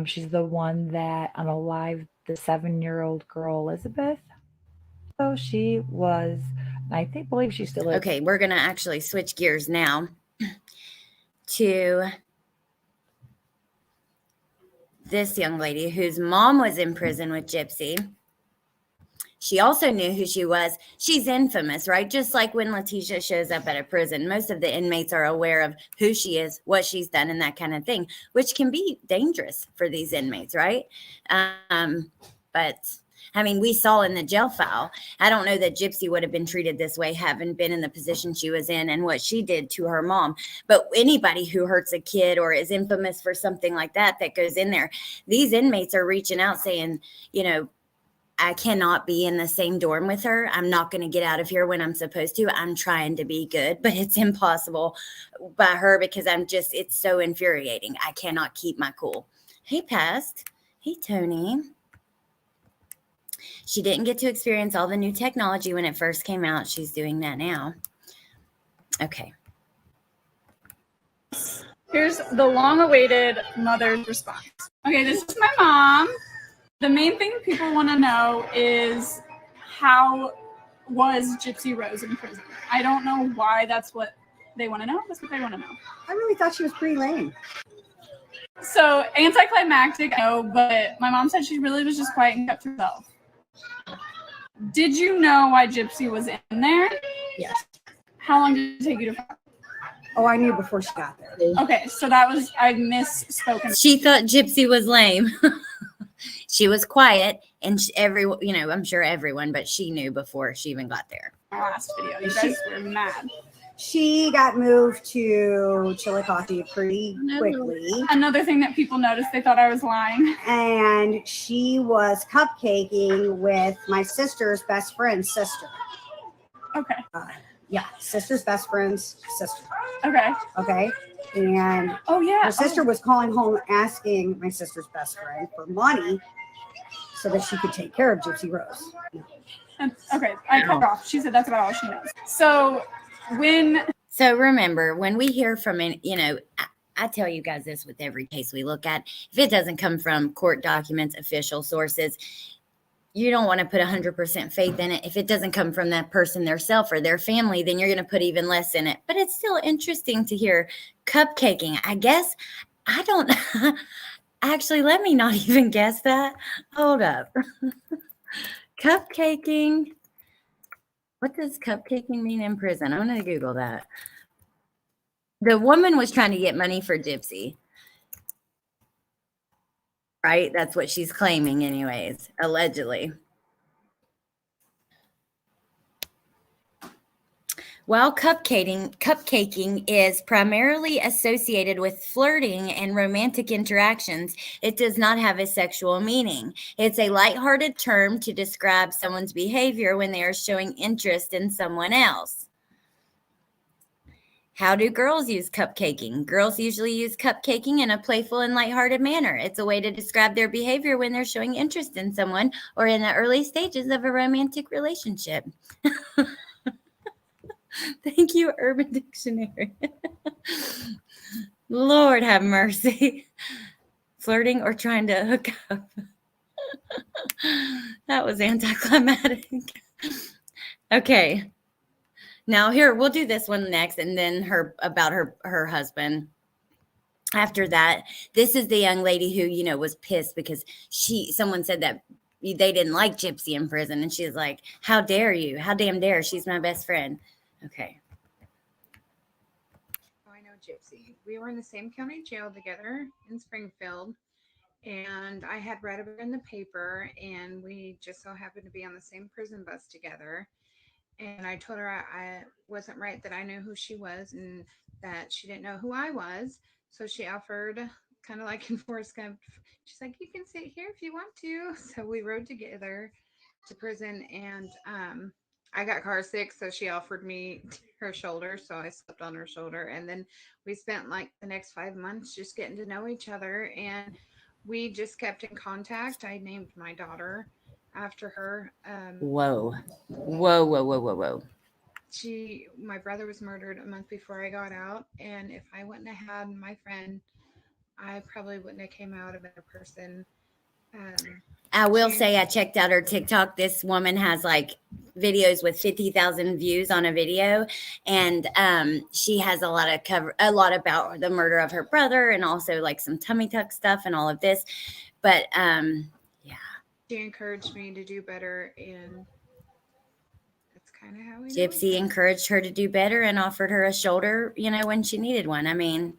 She's the one that unalived the 7-year-old girl, Elizabeth. So she was, I believe she still is. Okay, we're going to actually switch gears now to this young lady whose mom was in prison with Gypsy. She also knew who she was. She's infamous, right? Just like when Letitia shows up at a prison, most of the inmates are aware of who she is, what she's done, and that kind of thing, which can be dangerous for these inmates, right? But I mean, we saw in the jail file, I don't know that Gypsy would have been treated this way, having been in the position she was in and what she did to her mom. But anybody who hurts a kid or is infamous for something like that goes in there, these inmates are reaching out saying, you know, I cannot be in the same dorm with her. I'm not going to get out of here when I'm supposed to. I'm trying to be good, but it's impossible by her because it's so infuriating. I cannot keep my cool. Hey, Past. Hey, Tony. She didn't get to experience all the new technology when it first came out. She's doing that now. Okay. Here's the long-awaited mother's response. Okay, this is my mom. The main thing people want to know is how was Gypsy Rose in prison? I don't know why that's what they want to know. That's what they want to know. I really thought she was pretty lame. So anticlimactic, I know, but my mom said she really was just quiet and kept to herself. Did you know why Gypsy was in there? Yes. How long did it take you to find? Oh, I knew before she got there. Okay, so that was, I misspoken. She thought Gypsy was lame. She was quiet, and I'm sure everyone, but she knew before she even got there. Last video, you guys were mad. She got moved to Chillicothe pretty quickly. Another thing that people noticed, they thought I was lying. And she was cupcaking with my sister's best friend's sister. Okay. Yeah, sister's best friend's sister. Okay. Okay. And her sister was calling home asking my sister's best friend for money so that she could take care of Gypsy Rose. Okay, I cut her off. She said that's about all she knows. So remember, when we hear from I tell you guys this with every case we look at, if it doesn't come from court documents, official sources, you don't want to put 100% faith in it. If it doesn't come from that person, their self or their family, then you're going to put even less in it. But it's still interesting to hear cupcaking. I guess I don't actually, let me not even guess that. Hold up. Cupcaking. What does cupcaking mean in prison? I'm going to Google that. The woman was trying to get money for Gypsy. Right? That's what she's claiming anyways, allegedly. While cupcaking is primarily associated with flirting and romantic interactions, it does not have a sexual meaning. It's a lighthearted term to describe someone's behavior when they are showing interest in someone else. How do girls use cupcaking? Girls usually use cupcaking in a playful and lighthearted manner. It's a way to describe their behavior when they're showing interest in someone or in the early stages of a romantic relationship. Thank you, Urban Dictionary. Lord have mercy. Flirting or trying to hook up. That was anticlimactic. Okay. Now here, we'll do this one next, and then about her husband. After that, this is the young lady who, was pissed because someone said that they didn't like Gypsy in prison, and she's like, how dare you? How damn dare? She's my best friend. Okay. Oh, I know Gypsy. We were in the same county jail together in Springfield, and I had read about her in the paper, and we just so happened to be on the same prison bus together. And I told her I wasn't right, that I knew who she was and that she didn't know who I was. So she offered, kind of like in Forrest Gump, she's like, you can sit here if you want to. So we rode together to prison, and I got car sick, so she offered me her shoulder. So I slept on her shoulder. And then we spent like the next 5 months just getting to know each other. And we just kept in contact. I named my daughter after her. Whoa. My brother was murdered a month before I got out, and if I wouldn't have had my friend, I probably wouldn't have came out a better person. I will say I checked out her TikTok. This woman has like videos with 50,000 views on a video, and she has a lot about the murder of her brother, and also like some tummy tuck stuff and all of this. But she encouraged me to do better, and that's kind of how we Gypsy encouraged her to do better and offered her a shoulder, when she needed one. I mean,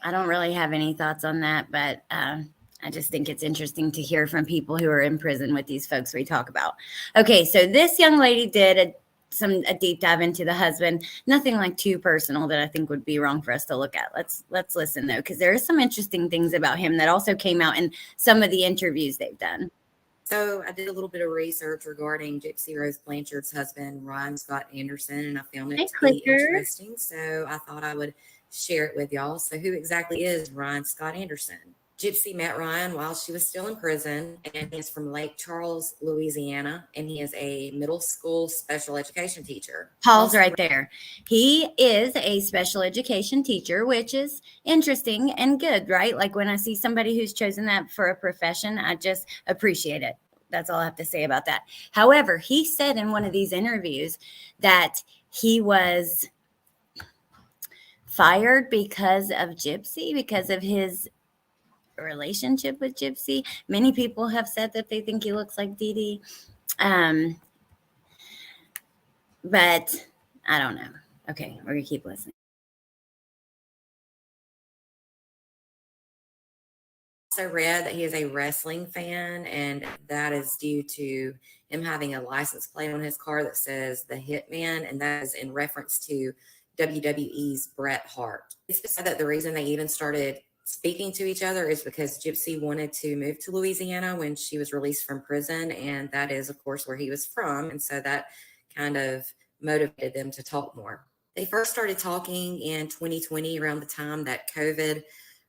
I don't really have any thoughts on that, but I just think it's interesting to hear from people who are in prison with these folks we talk about. Okay, so this young lady did a deep dive into the husband. Nothing like too personal that I think would be wrong for us to look at. Let's listen though, because there is some interesting things about him that also came out in some of the interviews they've done. So I did a little bit of research regarding Gypsy Rose Blanchard's husband, Ryan Scott Anderson, and I found it to be interesting. So I thought I would share it with y'all. So who exactly is Ryan Scott Anderson? Gypsy met Ryan while she was still in prison, and he's from Lake Charles, Louisiana, and he is a middle school special education teacher. Paul's right there. He is a special education teacher, which is interesting and good, right? Like when I see somebody who's chosen that for a profession, I just appreciate it. That's all I have to say about that. However, he said in one of these interviews that he was fired because of Gypsy, because of his relationship with Gypsy. Many people have said that they think he looks like Dee Dee. But I don't know. Okay, we're gonna keep listening. Also read that he is a wrestling fan, and that is due to him having a license plate on his car that says the Hitman, and that is in reference to WWE's Bret Hart. It's said that the reason they even started speaking to each other is because Gypsy wanted to move to Louisiana when she was released from prison, and that is, of course, where he was from, and so that kind of motivated them to talk more. They first started talking in 2020, around the time that COVID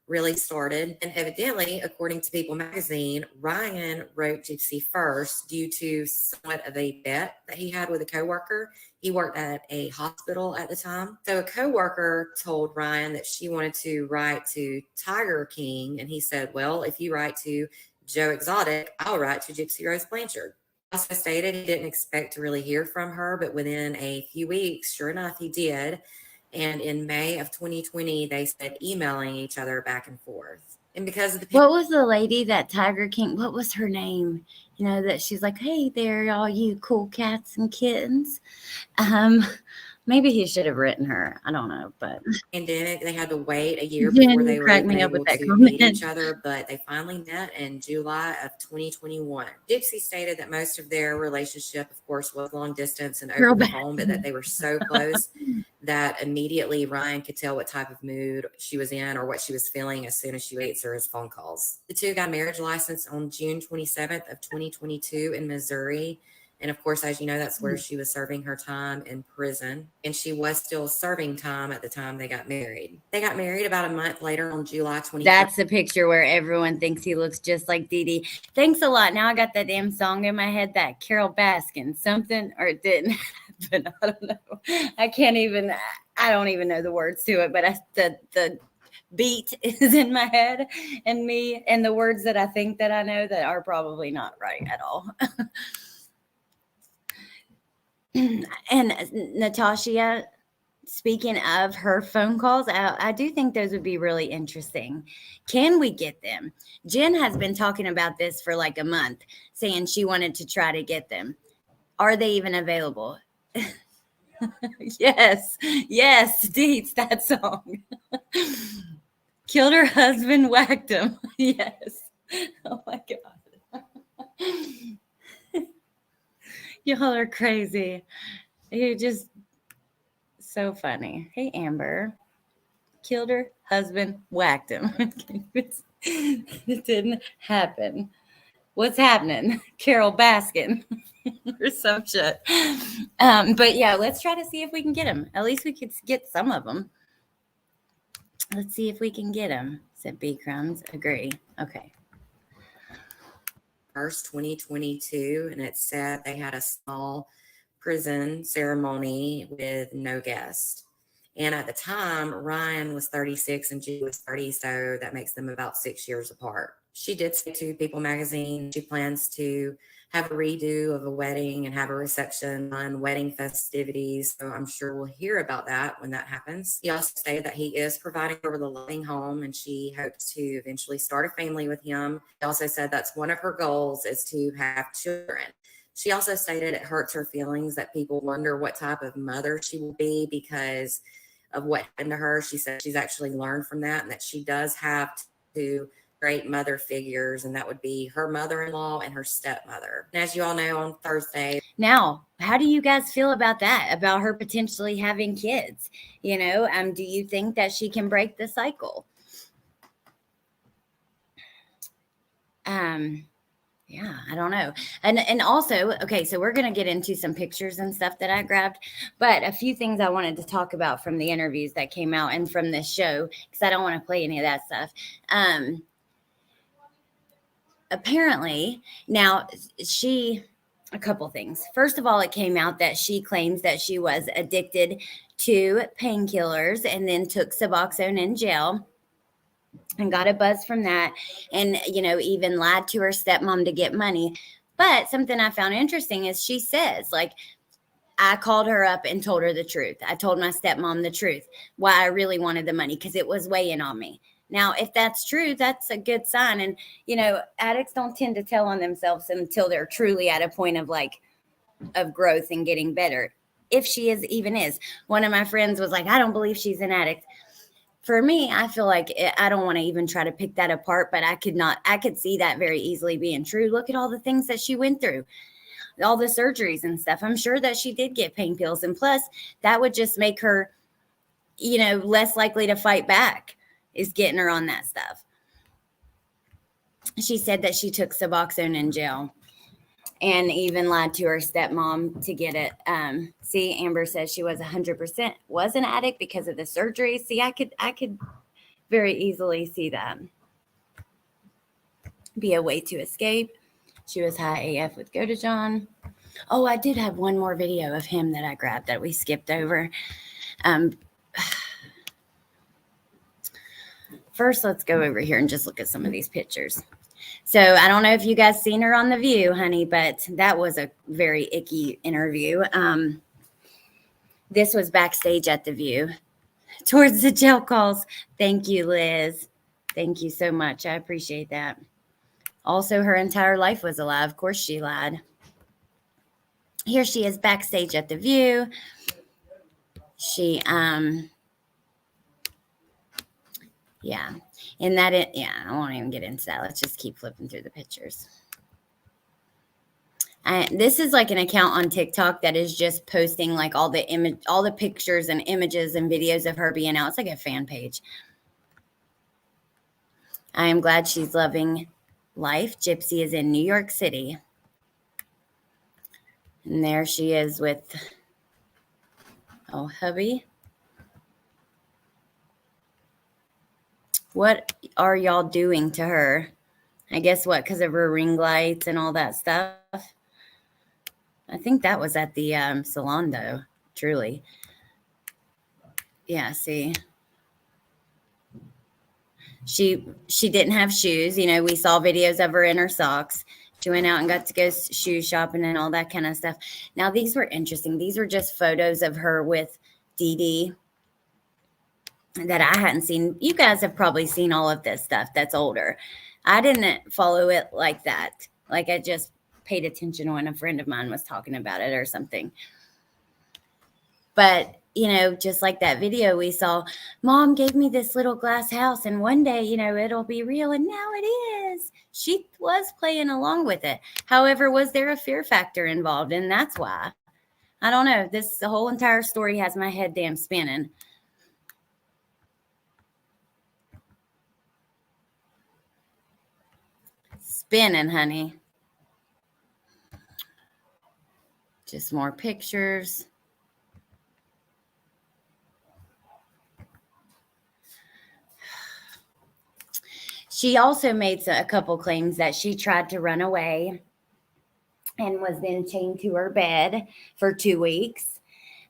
really started. And evidently, according to People magazine, Ryan wrote Gypsy first due to somewhat of a bet that he had with a coworker. He worked at a hospital at the time. So a coworker told Ryan that she wanted to write to Tiger King. And he said, well, if you write to Joe Exotic, I'll write to Gypsy Rose Blanchard. Also stated he didn't expect to really hear from her, but within a few weeks, sure enough, he did. And in May of 2020, they started emailing each other back and forth. And because of the What was the lady that Tiger King, what was her name? You know, that she's like, hey there, all you cool cats and kittens. Maybe he should have written her. I don't know, but pandemic, they had to wait a year Jen, before they you were cracked even me up able with that to comment. meet each other, but they finally met in July of 2021. Gypsy stated that most of their relationship, of course, was long distance and over the phone, but that they were so close that immediately Ryan could tell what type of mood she was in or what she was feeling as soon as she would answer his phone calls. The two got marriage license on June 27th of 2022 in Missouri. And of course, as you know, that's where she was serving her time in prison. And she was still serving time at the time they got married. They got married about a month later on July 23rd. That's the picture where everyone thinks he looks just like Dee Dee. Thanks a lot. Now I got that damn song in my head, that Carol Baskin something, or it didn't happen. I don't know. I don't even know the words to it, but the beat is in my head and the words that I think that I know that are probably not right at all. And Natasha, speaking of her phone calls, I do think those would be really interesting. Can we get them? Jen has been talking about this for like a month, saying she wanted to try to get them. Are they even available? Yes, Deets, that song. Killed her husband, whacked him. Yes. Oh my God. Y'all are crazy. You're just so funny. Hey, Amber. Killed her husband, whacked him. It didn't happen. What's happening? Carol Baskin or some shit. But yeah, let's try to see if we can get them. At least we could get some of them. Let's see if we can get them, said B Crumbs. Agree. Okay. 2022, and it said they had a small prison ceremony with no guest. And at the time, Ryan was 36 and Julie was 30, so that makes them about 6 years apart. She did say to People magazine she plans to have a redo of a wedding and have a reception on wedding festivities. So I'm sure we'll hear about that when that happens. He also stated that he is providing her with a loving home and she hopes to eventually start a family with him. He also said that's one of her goals is to have children. She also stated it hurts her feelings that people wonder what type of mother she will be because of what happened to her. She said she's actually learned from that and that she does have two great mother figures, and that would be her mother-in-law and her stepmother. And as you all know, on Thursday. Now, how do you guys feel about that? About her potentially having kids? You know, do you think that she can break the cycle? Yeah, I don't know. And also, okay, so we're going to get into some pictures and stuff that I grabbed, but a few things I wanted to talk about from the interviews that came out and from this show, because I don't want to play any of that stuff. Apparently, now a couple things. First of all, it came out that she claims that she was addicted to painkillers and then took Suboxone in jail and got a buzz from that, and even lied to her stepmom to get money. But something I found interesting is she says, like, I called her up and told her the truth. I told my stepmom the truth, why I really wanted the money, because it was weighing on me. Now, if that's true, that's a good sign. And addicts don't tend to tell on themselves until they're truly at a point of growth and getting better. if she even is. One of my friends was like, I don't believe she's an addict. For me, I feel like I don't want to even try to pick that apart, but I could see that very easily being true. Look at all the things that she went through, all the surgeries and stuff. I'm sure that she did get pain pills. And plus, that would just make her, less likely to fight back, is getting her on that stuff. She said that she took Suboxone in jail and even lied to her stepmom to get it. See, Amber says she was 100% was an addict because of the surgery. See, I could very easily see that be a way to escape. She was high AF with Godejohn. Oh, I did have one more video of him that I grabbed that we skipped over. First, let's go over here and just look at some of these pictures. So I don't know if you guys seen her on The View, honey, but that was a very icky interview. This was backstage at The View towards the jail calls. Thank you, Liz. Thank you so much. I appreciate that. Also, her entire life was a lie. Of course she lied. Here she is backstage at The View. She, yeah. And that, I won't even get into that. Let's just keep flipping through the pictures. This is like an account on TikTok that is just posting like all the pictures and images and videos of her being out. It's like a fan page. I am glad she's loving life. Gypsy is in New York City. And there she is with, hubby. What are y'all doing to her? I guess what, because of her ring lights and all that stuff? I think that was at the salon, though, truly. Yeah, see. She didn't have shoes. We saw videos of her in her socks. She went out and got to go shoe shopping and all that kind of stuff. Now, these were interesting. These were just photos of her with Dee Dee that I hadn't seen. You guys have probably seen all of this stuff that's older. I didn't follow it like that. Like, I just paid attention when a friend of mine was talking about it or something. But, just like that video we saw, Mom gave me this little glass house and one day, it'll be real. And now it is. She was playing along with it. However, was there a fear factor involved? And that's why. I don't know. The whole entire story has my head damn spinning. Spinning, honey. Just more pictures. She also made a couple claims that she tried to run away and was then chained to her bed for 2 weeks.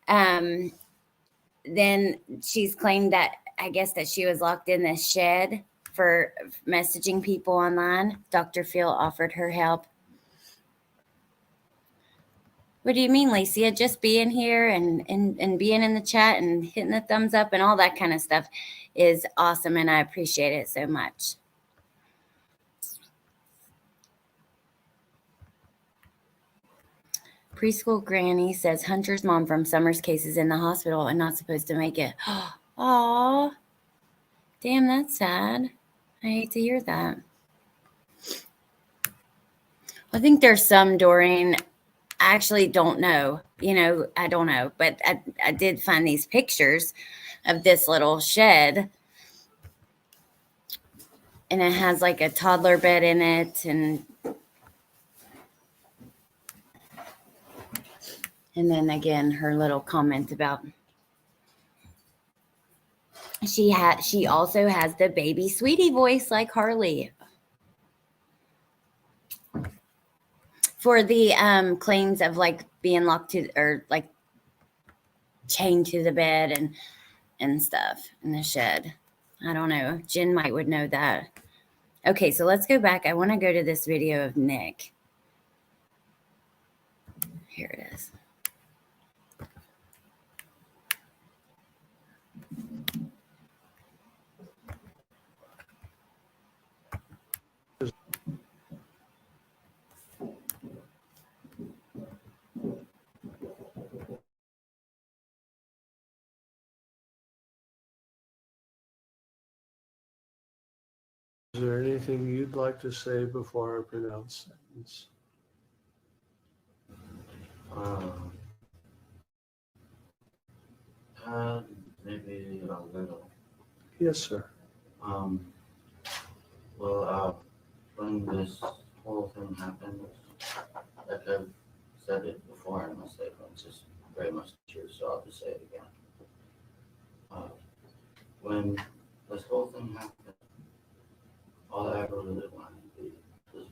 Then she's claimed that, I guess, that she was locked in this shed for messaging people online. Dr. Phil offered her help. What do you mean, Lacey? Just being here and being in the chat and hitting the thumbs up and all that kind of stuff is awesome, and I appreciate it so much. Preschool Granny says Hunter's mom from Summer's case is in the hospital and not supposed to make it. Aw. Damn, that's sad. I hate to hear that. I think there's some, Doreen. I actually don't know. I don't know. But I did find these pictures of this little shed. And it has like a toddler bed in it. And then again, her little comment about she also has the baby sweetie voice like Harley. For the claims of like being locked to or like chained to the bed and stuff in the shed. I don't know. Jen would know that. Okay, so let's go back. I want to go to this video of Nick. Here it is. Is there anything you'd like to say before I pronounce sentence? Maybe a little. Yes, sir. When this whole thing happened, like I've said it before in my statements, it's very much true, so I'll just say it again. When this whole thing happened, all I ever really wanted to be was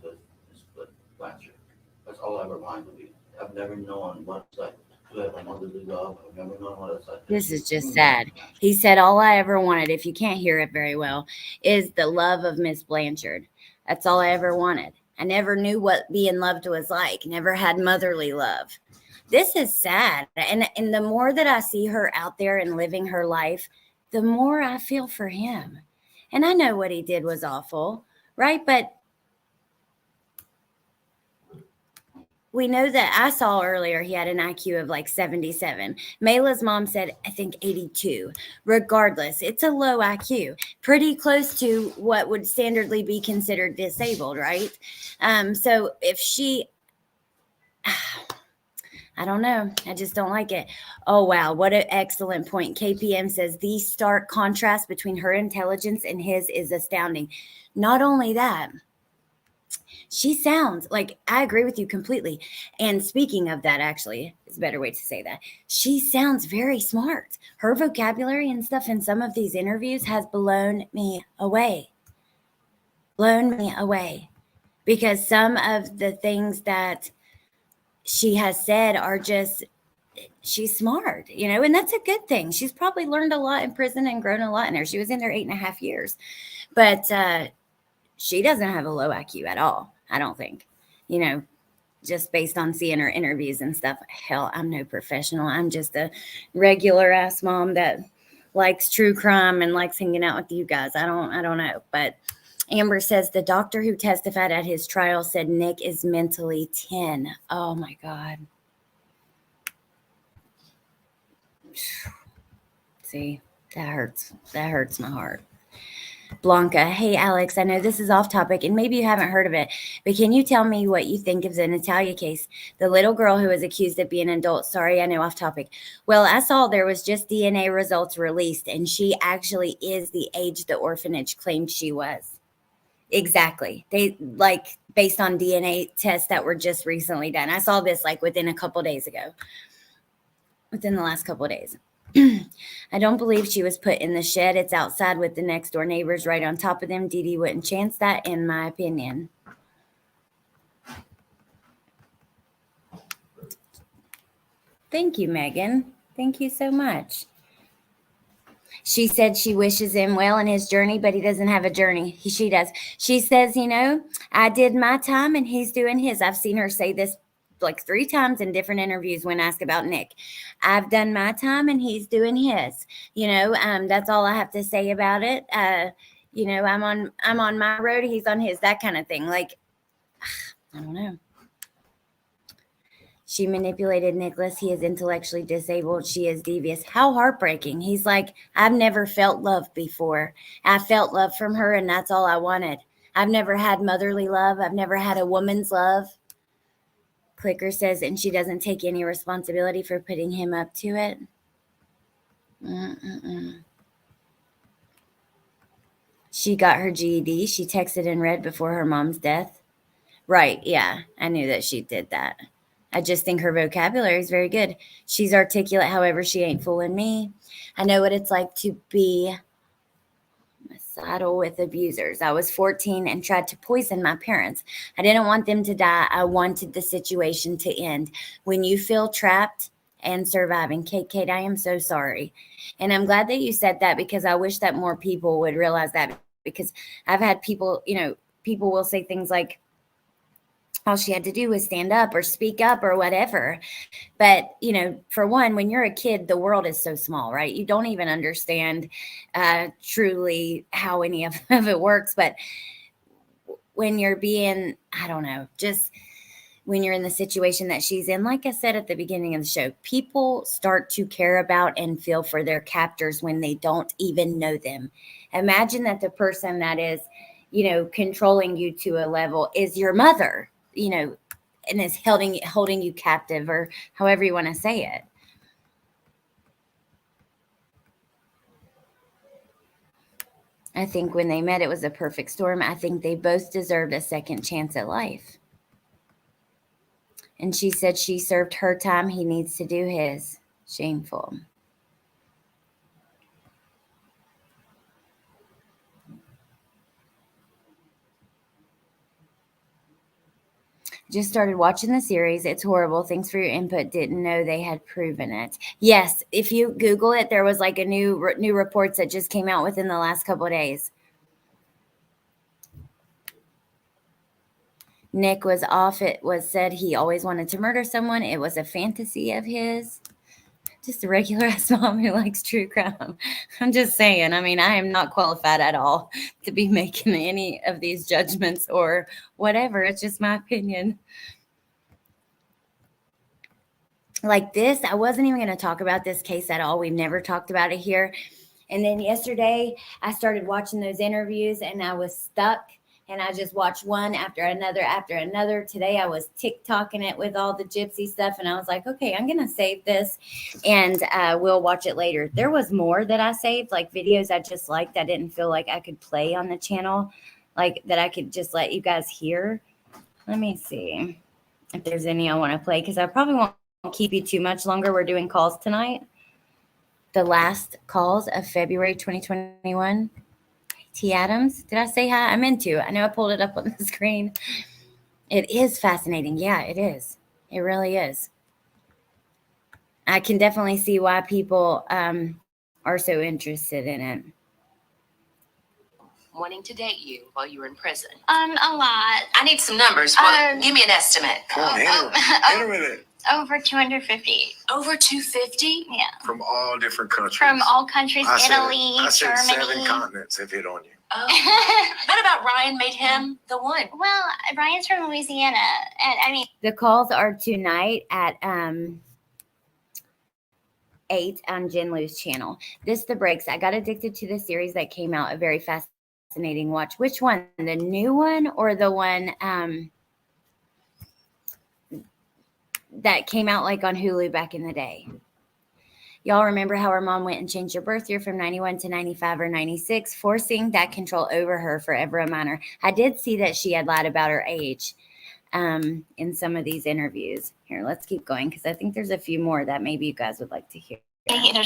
with Blanchard. That's all I ever wanted to be. I've never known what it's like to have a motherly love. I've never known what it's like. This is just sad. He said, all I ever wanted, if you can't hear it very well, is the love of Miss Blanchard. That's all I ever wanted. I never knew what being loved was like. Never had motherly love. This is sad. And the more that I see her out there and living her life, the more I feel for him. And I know what he did was awful, right? But we know that I saw earlier he had an IQ of like 77. Mayla's mom said, I think 82. Regardless, it's a low IQ, pretty close to what would standardly be considered disabled, right? So if she, I don't know. I just don't like it. Oh, wow. What an excellent point. KPM says the stark contrast between her intelligence and his is astounding. Not only that, she sounds like, I agree with you completely. And speaking of that, actually, is a better way to say that. She sounds very smart. Her vocabulary and stuff in some of these interviews has blown me away. Blown me away. Because some of the things that she has said are just, she's smart, you know, and that's a good thing. She's probably learned a lot in prison and grown a lot in there. She was in there 8.5 years, but she doesn't have a low IQ at all. I don't think, you know, just based on seeing her interviews and stuff. Hell, I'm no professional. I'm just a regular ass mom that likes true crime and likes hanging out with you guys. I don't know, but Amber says the doctor who testified at his trial said Nick is mentally 10. Oh my God. See, that hurts. That hurts my heart. Blanca, hey Alex, I know this is off topic and maybe you haven't heard of it, but can you tell me what you think of the Natalia case? The little girl who was accused of being an adult. Sorry, I know, off topic. Well, I saw there was just DNA results released and she actually is the age the orphanage claimed she was. Exactly. They like based on DNA tests that were just recently done. I saw this like within a couple days ago. Within the last couple of days. I don't believe she was put in the shed. It's outside with the next door neighbors right on top of them. Dee Dee wouldn't chance that, in my opinion. Thank you, Megan. Thank you so much. She said she wishes him well in his journey, but he doesn't have a journey. She does. She says, you know, I did my time and he's doing his. I've seen her say this like 3 times in different interviews when asked about Nick. I've done my time and he's doing his. You know, that's all I have to say about it. You know, I'm on my road, he's on his, that kind of thing. Like, I don't know. She manipulated Nicholas. He is intellectually disabled. She is devious. How heartbreaking. He's like, I've never felt love before. I felt love from her, and that's all I wanted. I've never had motherly love. I've never had a woman's love. Clicker says, and she doesn't take any responsibility for putting him up to it. She got her GED. She texted and read before her mom's death. Right, yeah. I knew that she did that. I just think her vocabulary is very good. She's articulate, however, she ain't fooling me. I know what it's like to be saddle with abusers. I was 14 and tried to poison my parents. I didn't want them to die. I wanted the situation to end. When you feel trapped and surviving, Kate, I am so sorry. And I'm glad that you said that because I wish that more people would realize that, because I've had people, you know, people will say things like, all she had to do was stand up or speak up or whatever. But, you know, for one, when you're a kid, the world is so small, right? You don't even understand truly how any of it works. But when you're being, I don't know, just when you're in the situation that she's in, like I said at the beginning of the show, people start to care about and feel for their captors when they don't even know them. Imagine that the person that is controlling you to a level is your mother, and is holding you captive, or however you want to say it. I think when they met, it was a perfect storm. I think they both deserved a second chance at life. And she said she served her time. He needs to do his. Shameful. Just started watching the series. It's horrible. Thanks for your input. Didn't know they had proven it. Yes, if you Google it, there was like a new reports that just came out within the last couple of days. Nick was off. It was said he always wanted to murder someone. It was a fantasy of his. Just a regular ass mom who likes true crime. I'm just saying. I mean, I am not qualified at all to be making any of these judgments or whatever. It's just my opinion. Like this, I wasn't even going to talk about this case at all. We've never talked about it here. And then yesterday, I started watching those interviews and I was stuck. And I just watched one after another after another. Today, I was TikToking it with all the Gypsy stuff. And I was like, okay, I'm going to save this and we'll watch it later. There was more that I saved, like videos I just liked. I didn't feel like I could play on the channel, like that I could just let you guys hear. Let me see if there's any I want to play, because I probably won't keep you too much longer. We're doing calls tonight. The last calls of February 2021. T. Adams, did I say hi? I meant to. I know I pulled it up on the screen. It is fascinating. Yeah, it is. It really is. I can definitely see why people are so interested in it. Wanting to date you while you were in prison? A lot. I need some numbers. Well, give me an estimate. Enter it. Over 250. Over 250? Yeah. From all different countries. From all countries, Italy, I said Germany. 7 continents if hit on you. Oh. What about Ryan made him the one? Well, Ryan's from Louisiana, and I mean, The calls are tonight at 8 on Jen Lou's channel. This the breaks. I got addicted to the series that came out. A very fascinating watch. Which one? The new one or the one that came out like on Hulu back in the day? Y'all remember how her mom went and changed her birth year from 91 to 95 or 96, forcing that control over her forever a minor. I did see that she had lied about her age in some of these interviews. Here, let's keep going because I think there's a few more that maybe you guys would like to hear. How you doing?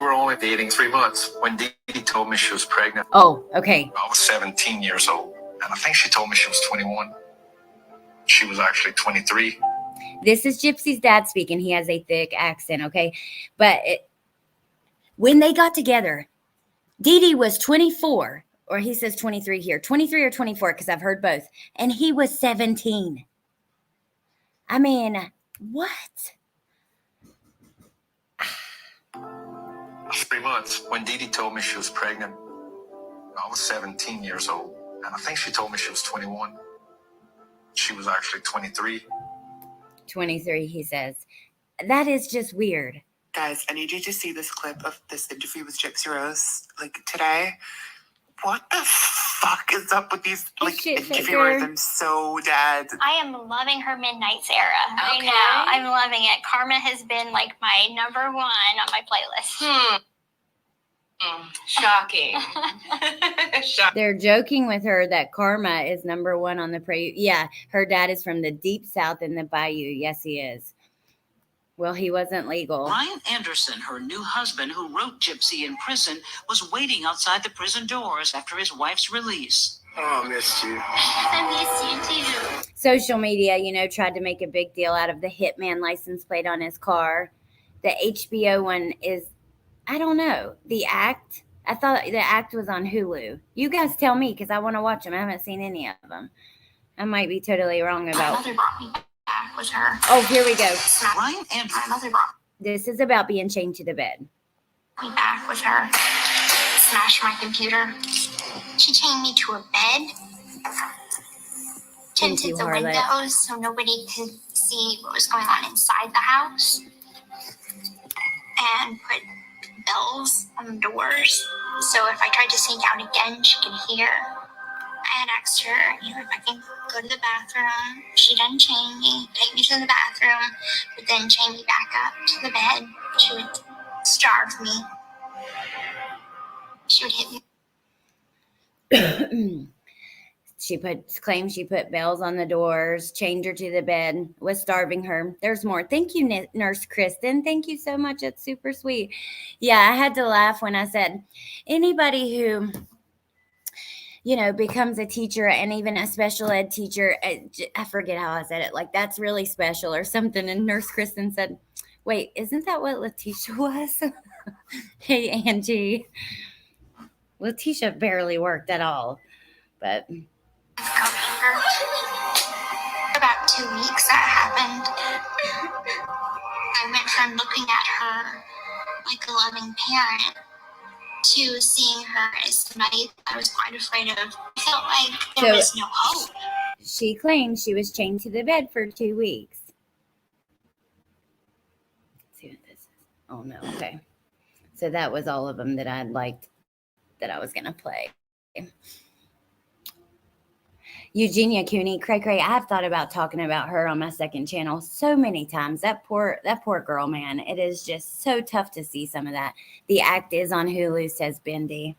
We were only dating 3 months when Dee Dee told me she was pregnant. Oh, okay. I was 17 years old, and I think she told me she was 21. She was actually 23. This is Gypsy's dad speaking. He has a thick accent, okay? But when they got together, Dee Dee was 24, or he says 23 here, 23 or 24, because I've heard both. And he was 17. I mean, what? 3 months when Dee Dee told me she was pregnant. I was 17 years old, and I think she told me she was 21. She was actually 23. 23, he says. That is just weird. Guys, I need you to see this clip of this interview with Gypsy Rose, like, today. What the fuck is up with these, like, interviewers? I'm so dead. I am loving her Midnights era right now. I'm loving it. Karma has been like my number 1 on my playlist. Shocking. They're joking with her that Karma is number 1 on the Bayou. Yeah, her dad is from the deep south in the Bayou. Yes, he is. Well, he wasn't legal. Ryan Anderson, her new husband who wrote Gypsy in prison, was waiting outside the prison doors after his wife's release. Oh, I missed you. I miss you too. Social media, tried to make a big deal out of the Hitman license plate on his car. The HBO one is, I don't know. The Act. I thought The Act was on Hulu. You guys tell me because I want to watch them. I haven't seen any of them. I might be totally wrong about. My mother brought me back with her. Oh, here we go. Ryan Anderson. My mother brought This is about being chained to the bed. me back with her. Smashed my computer. She chained me to a bed. Tinted the windows so nobody could see what was going on inside the house. And put bells on the doors. So if I tried to sing out again, she could hear. I had asked her, if I can go to the bathroom. She done chain me, take me to the bathroom, but then chain me back up to the bed. She would starve me. She would hit me. Claims she put bells on the doors, chained her to the bed, was starving her. There's more. Thank you, Nurse Kristen. Thank you so much. That's super sweet. Yeah, I had to laugh when I said anybody who, becomes a teacher and even a special ed teacher, I forget how I said it, like that's really special or something. And Nurse Kristen said, wait, isn't that what Letitia was? Hey, Angie. Letitia barely worked at all, but... For about 2 weeks that happened. I went from looking at her like a loving parent to seeing her as somebody I was quite afraid of. I felt like there was no hope. She claimed she was chained to the bed for 2 weeks. Let's see what this is. Oh no, okay. So that was all of them that I'd liked that I was gonna play. Eugenia Cooney, cray. I have thought about talking about her on my second channel so many times. That poor girl, man. It is just so tough to see some of that. The Act is on Hulu, says Bendy.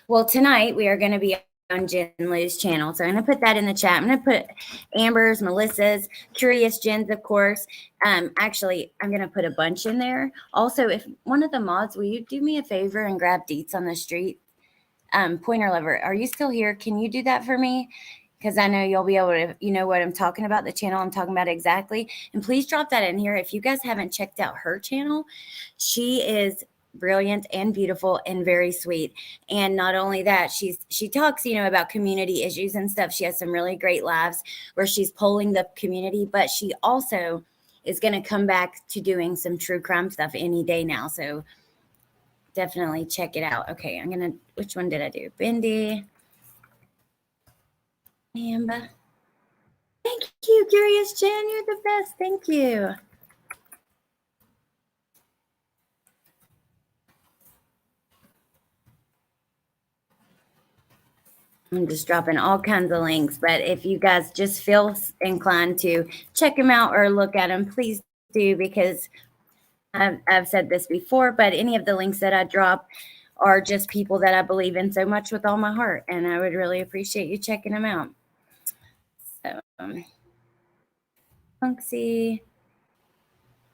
Well, tonight we are going to be on Jen Lou's channel. So I'm going to put that in the chat. I'm going to put Amber's, Melissa's, Curious Jen's, of course. Actually, I'm going to put a bunch in there. Also, if one of the mods, will you do me a favor and grab Deets on the street? Pointer Lover, are you still here? Can you do that for me? Because I know you'll be able to, what I'm talking about, the channel I'm talking about exactly. And please drop that in here. If you guys haven't checked out her channel, she is brilliant and beautiful and very sweet. And not only that, she talks, about community issues and stuff. She has some really great lives where she's polling the community, but she also is going to come back to doing some true crime stuff any day now. So definitely check it out. Okay, which one did I do? Bendy. Amber. Thank you, Curious Jen. You're the best. Thank you. I'm just dropping all kinds of links, but if you guys just feel inclined to check them out or look at them, please do, because I've said this before, but any of the links that I drop are just people that I believe in so much with all my heart, and I would really appreciate you checking them out. So, Funksy.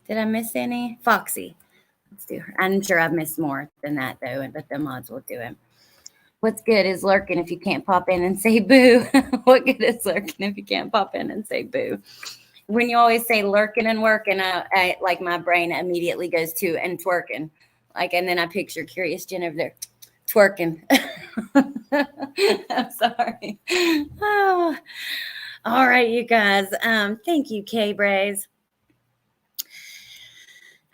Did I miss any? Foxy. Let's do her. I'm sure I've missed more than that, though, but the mods will do it. What's good is lurking if you can't pop in and say boo. What good is lurking if you can't pop in and say boo? When you always say lurking and working, I like my brain immediately goes to and twerking. And then I picture Curious Jen over there twerking. I'm sorry. Oh. All right, you guys. Thank you, K-Braze.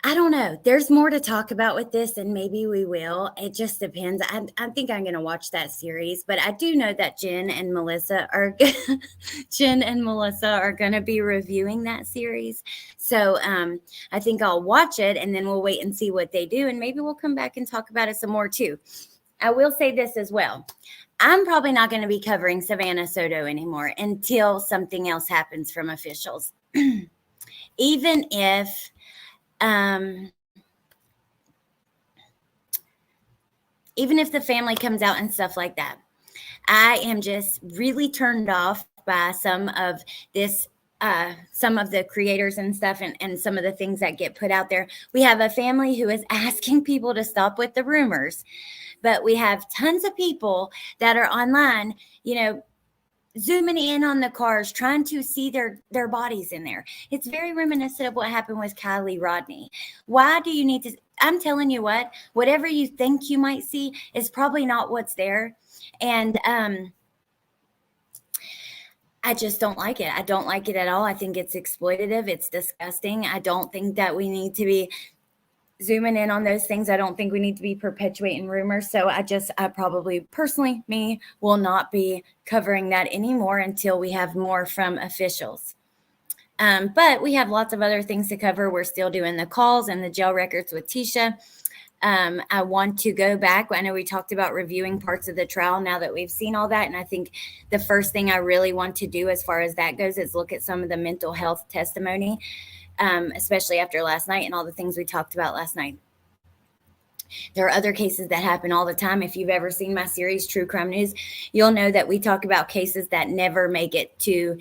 I don't know. There's more to talk about with this, and maybe we will. It just depends. I think I'm going to watch that series, but I do know that Jen and Melissa are going to be reviewing that series. So I think I'll watch it, and then we'll wait and see what they do, and maybe we'll come back and talk about it some more too. I will say this as well. I'm probably not going to be covering Savannah Soto anymore until something else happens from officials. Even if the family comes out and stuff like that, I am just really turned off by some of the creators and stuff and some of the things that get put out there. We have a family who is asking people to stop with the rumors, but we have tons of people that are online, zooming in on the cars, trying to see their bodies in there. It's very reminiscent of what happened with Kylie Rodney. Why do you need to? I'm telling you what, whatever you think you might see is probably not what's there. And I just don't like it. I don't like it at all. I think it's exploitative. It's disgusting. I don't think that we need to be zooming in on those things. I don't think we need to be perpetuating rumors. So I probably personally, me, will not be covering that anymore until we have more from officials. But we have lots of other things to cover. We're still doing the calls and the jail records with Tisha. I want to go back. I know we talked about reviewing parts of the trial now that we've seen all that. And I think the first thing I really want to do as far as that goes is look at some of the mental health testimony, especially after last night and all the things we talked about last night. There are other cases that happen all the time. If you've ever seen my series, True Crime News, you'll know that we talk about cases that never make it to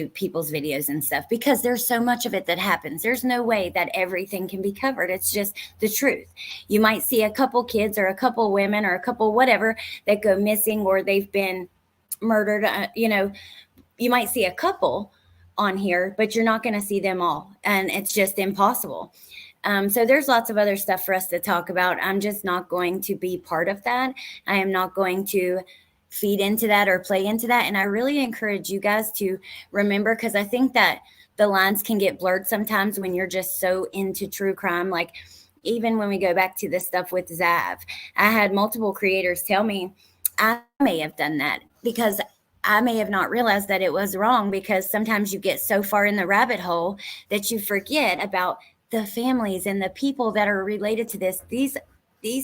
people's videos and stuff, because there's so much of it that happens. There's no way that everything can be covered. It's just the truth. You might see a couple kids or a couple women or a couple whatever that go missing, or they've been murdered. You might see a couple on here, but you're not going to see them all. And it's just impossible. So there's lots of other stuff for us to talk about. I'm just not going to be part of that. I am not going to feed into that or play into that. And I really encourage you guys to remember, because I think that the lines can get blurred sometimes when you're just so into true crime. Like even when we go back to the stuff with Zav, I had multiple creators tell me I may have done that because I may have not realized that it was wrong, because sometimes you get so far in the rabbit hole that you forget about the families and the people that are related to this. These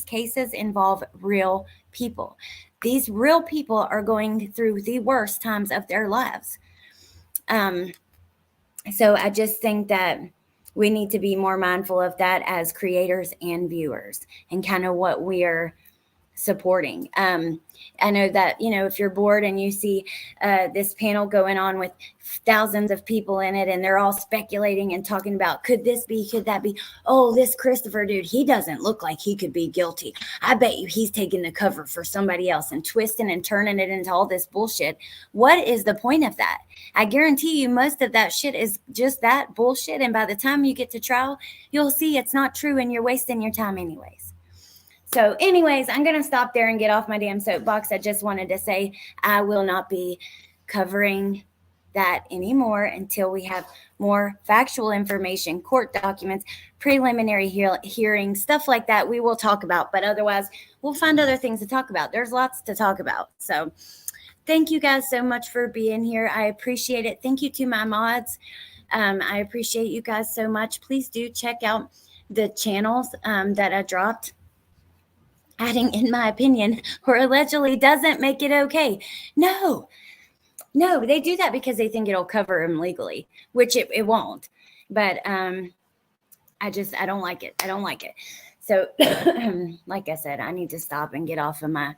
cases involve real people. These real people are going through the worst times of their lives. So I just think that we need to be more mindful of that as creators and viewers, and kind of what we are supporting. I know that, if you're bored and you see this panel going on with thousands of people in it, and they're all speculating and talking about, could this be, could that be? Oh, this Christopher dude, he doesn't look like he could be guilty. I bet you he's taking the cover for somebody else, and twisting and turning it into all this bullshit. What is the point of that? I guarantee you most of that shit is just that bullshit. And by the time you get to trial, you'll see it's not true, and you're wasting your time anyways. So anyways, I'm going to stop there and get off my damn soapbox. I just wanted to say I will not be covering that anymore until we have more factual information, court documents, preliminary hearings, stuff like that we will talk about. But otherwise, we'll find other things to talk about. There's lots to talk about. So thank you guys so much for being here. I appreciate it. Thank you to my mods. I appreciate you guys so much. Please do check out the channels that I dropped. Adding in my opinion or allegedly doesn't make it okay. No, they do that because they think it'll cover them legally, which it won't. But I don't like it. I don't like it. So like I said, I need to stop and get off of my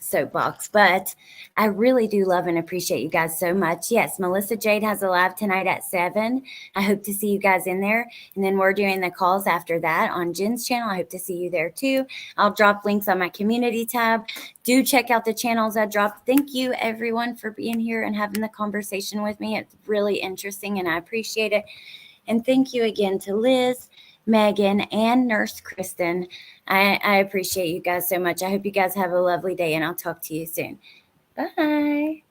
soapbox. But I really do love and appreciate you guys so much. Yes, Melissa Jade has a live tonight at 7. I hope to see you guys in there. And then we're doing the calls after that on Jen's channel. I hope to see you there too. I'll drop links on my community tab. Do check out the channels I dropped. Thank you everyone for being here and having the conversation with me. It's really interesting and I appreciate it. And thank you again to Liz, Megan, and Nurse Kristen. I appreciate you guys so much. I hope you guys have a lovely day, and I'll talk to you soon. Bye.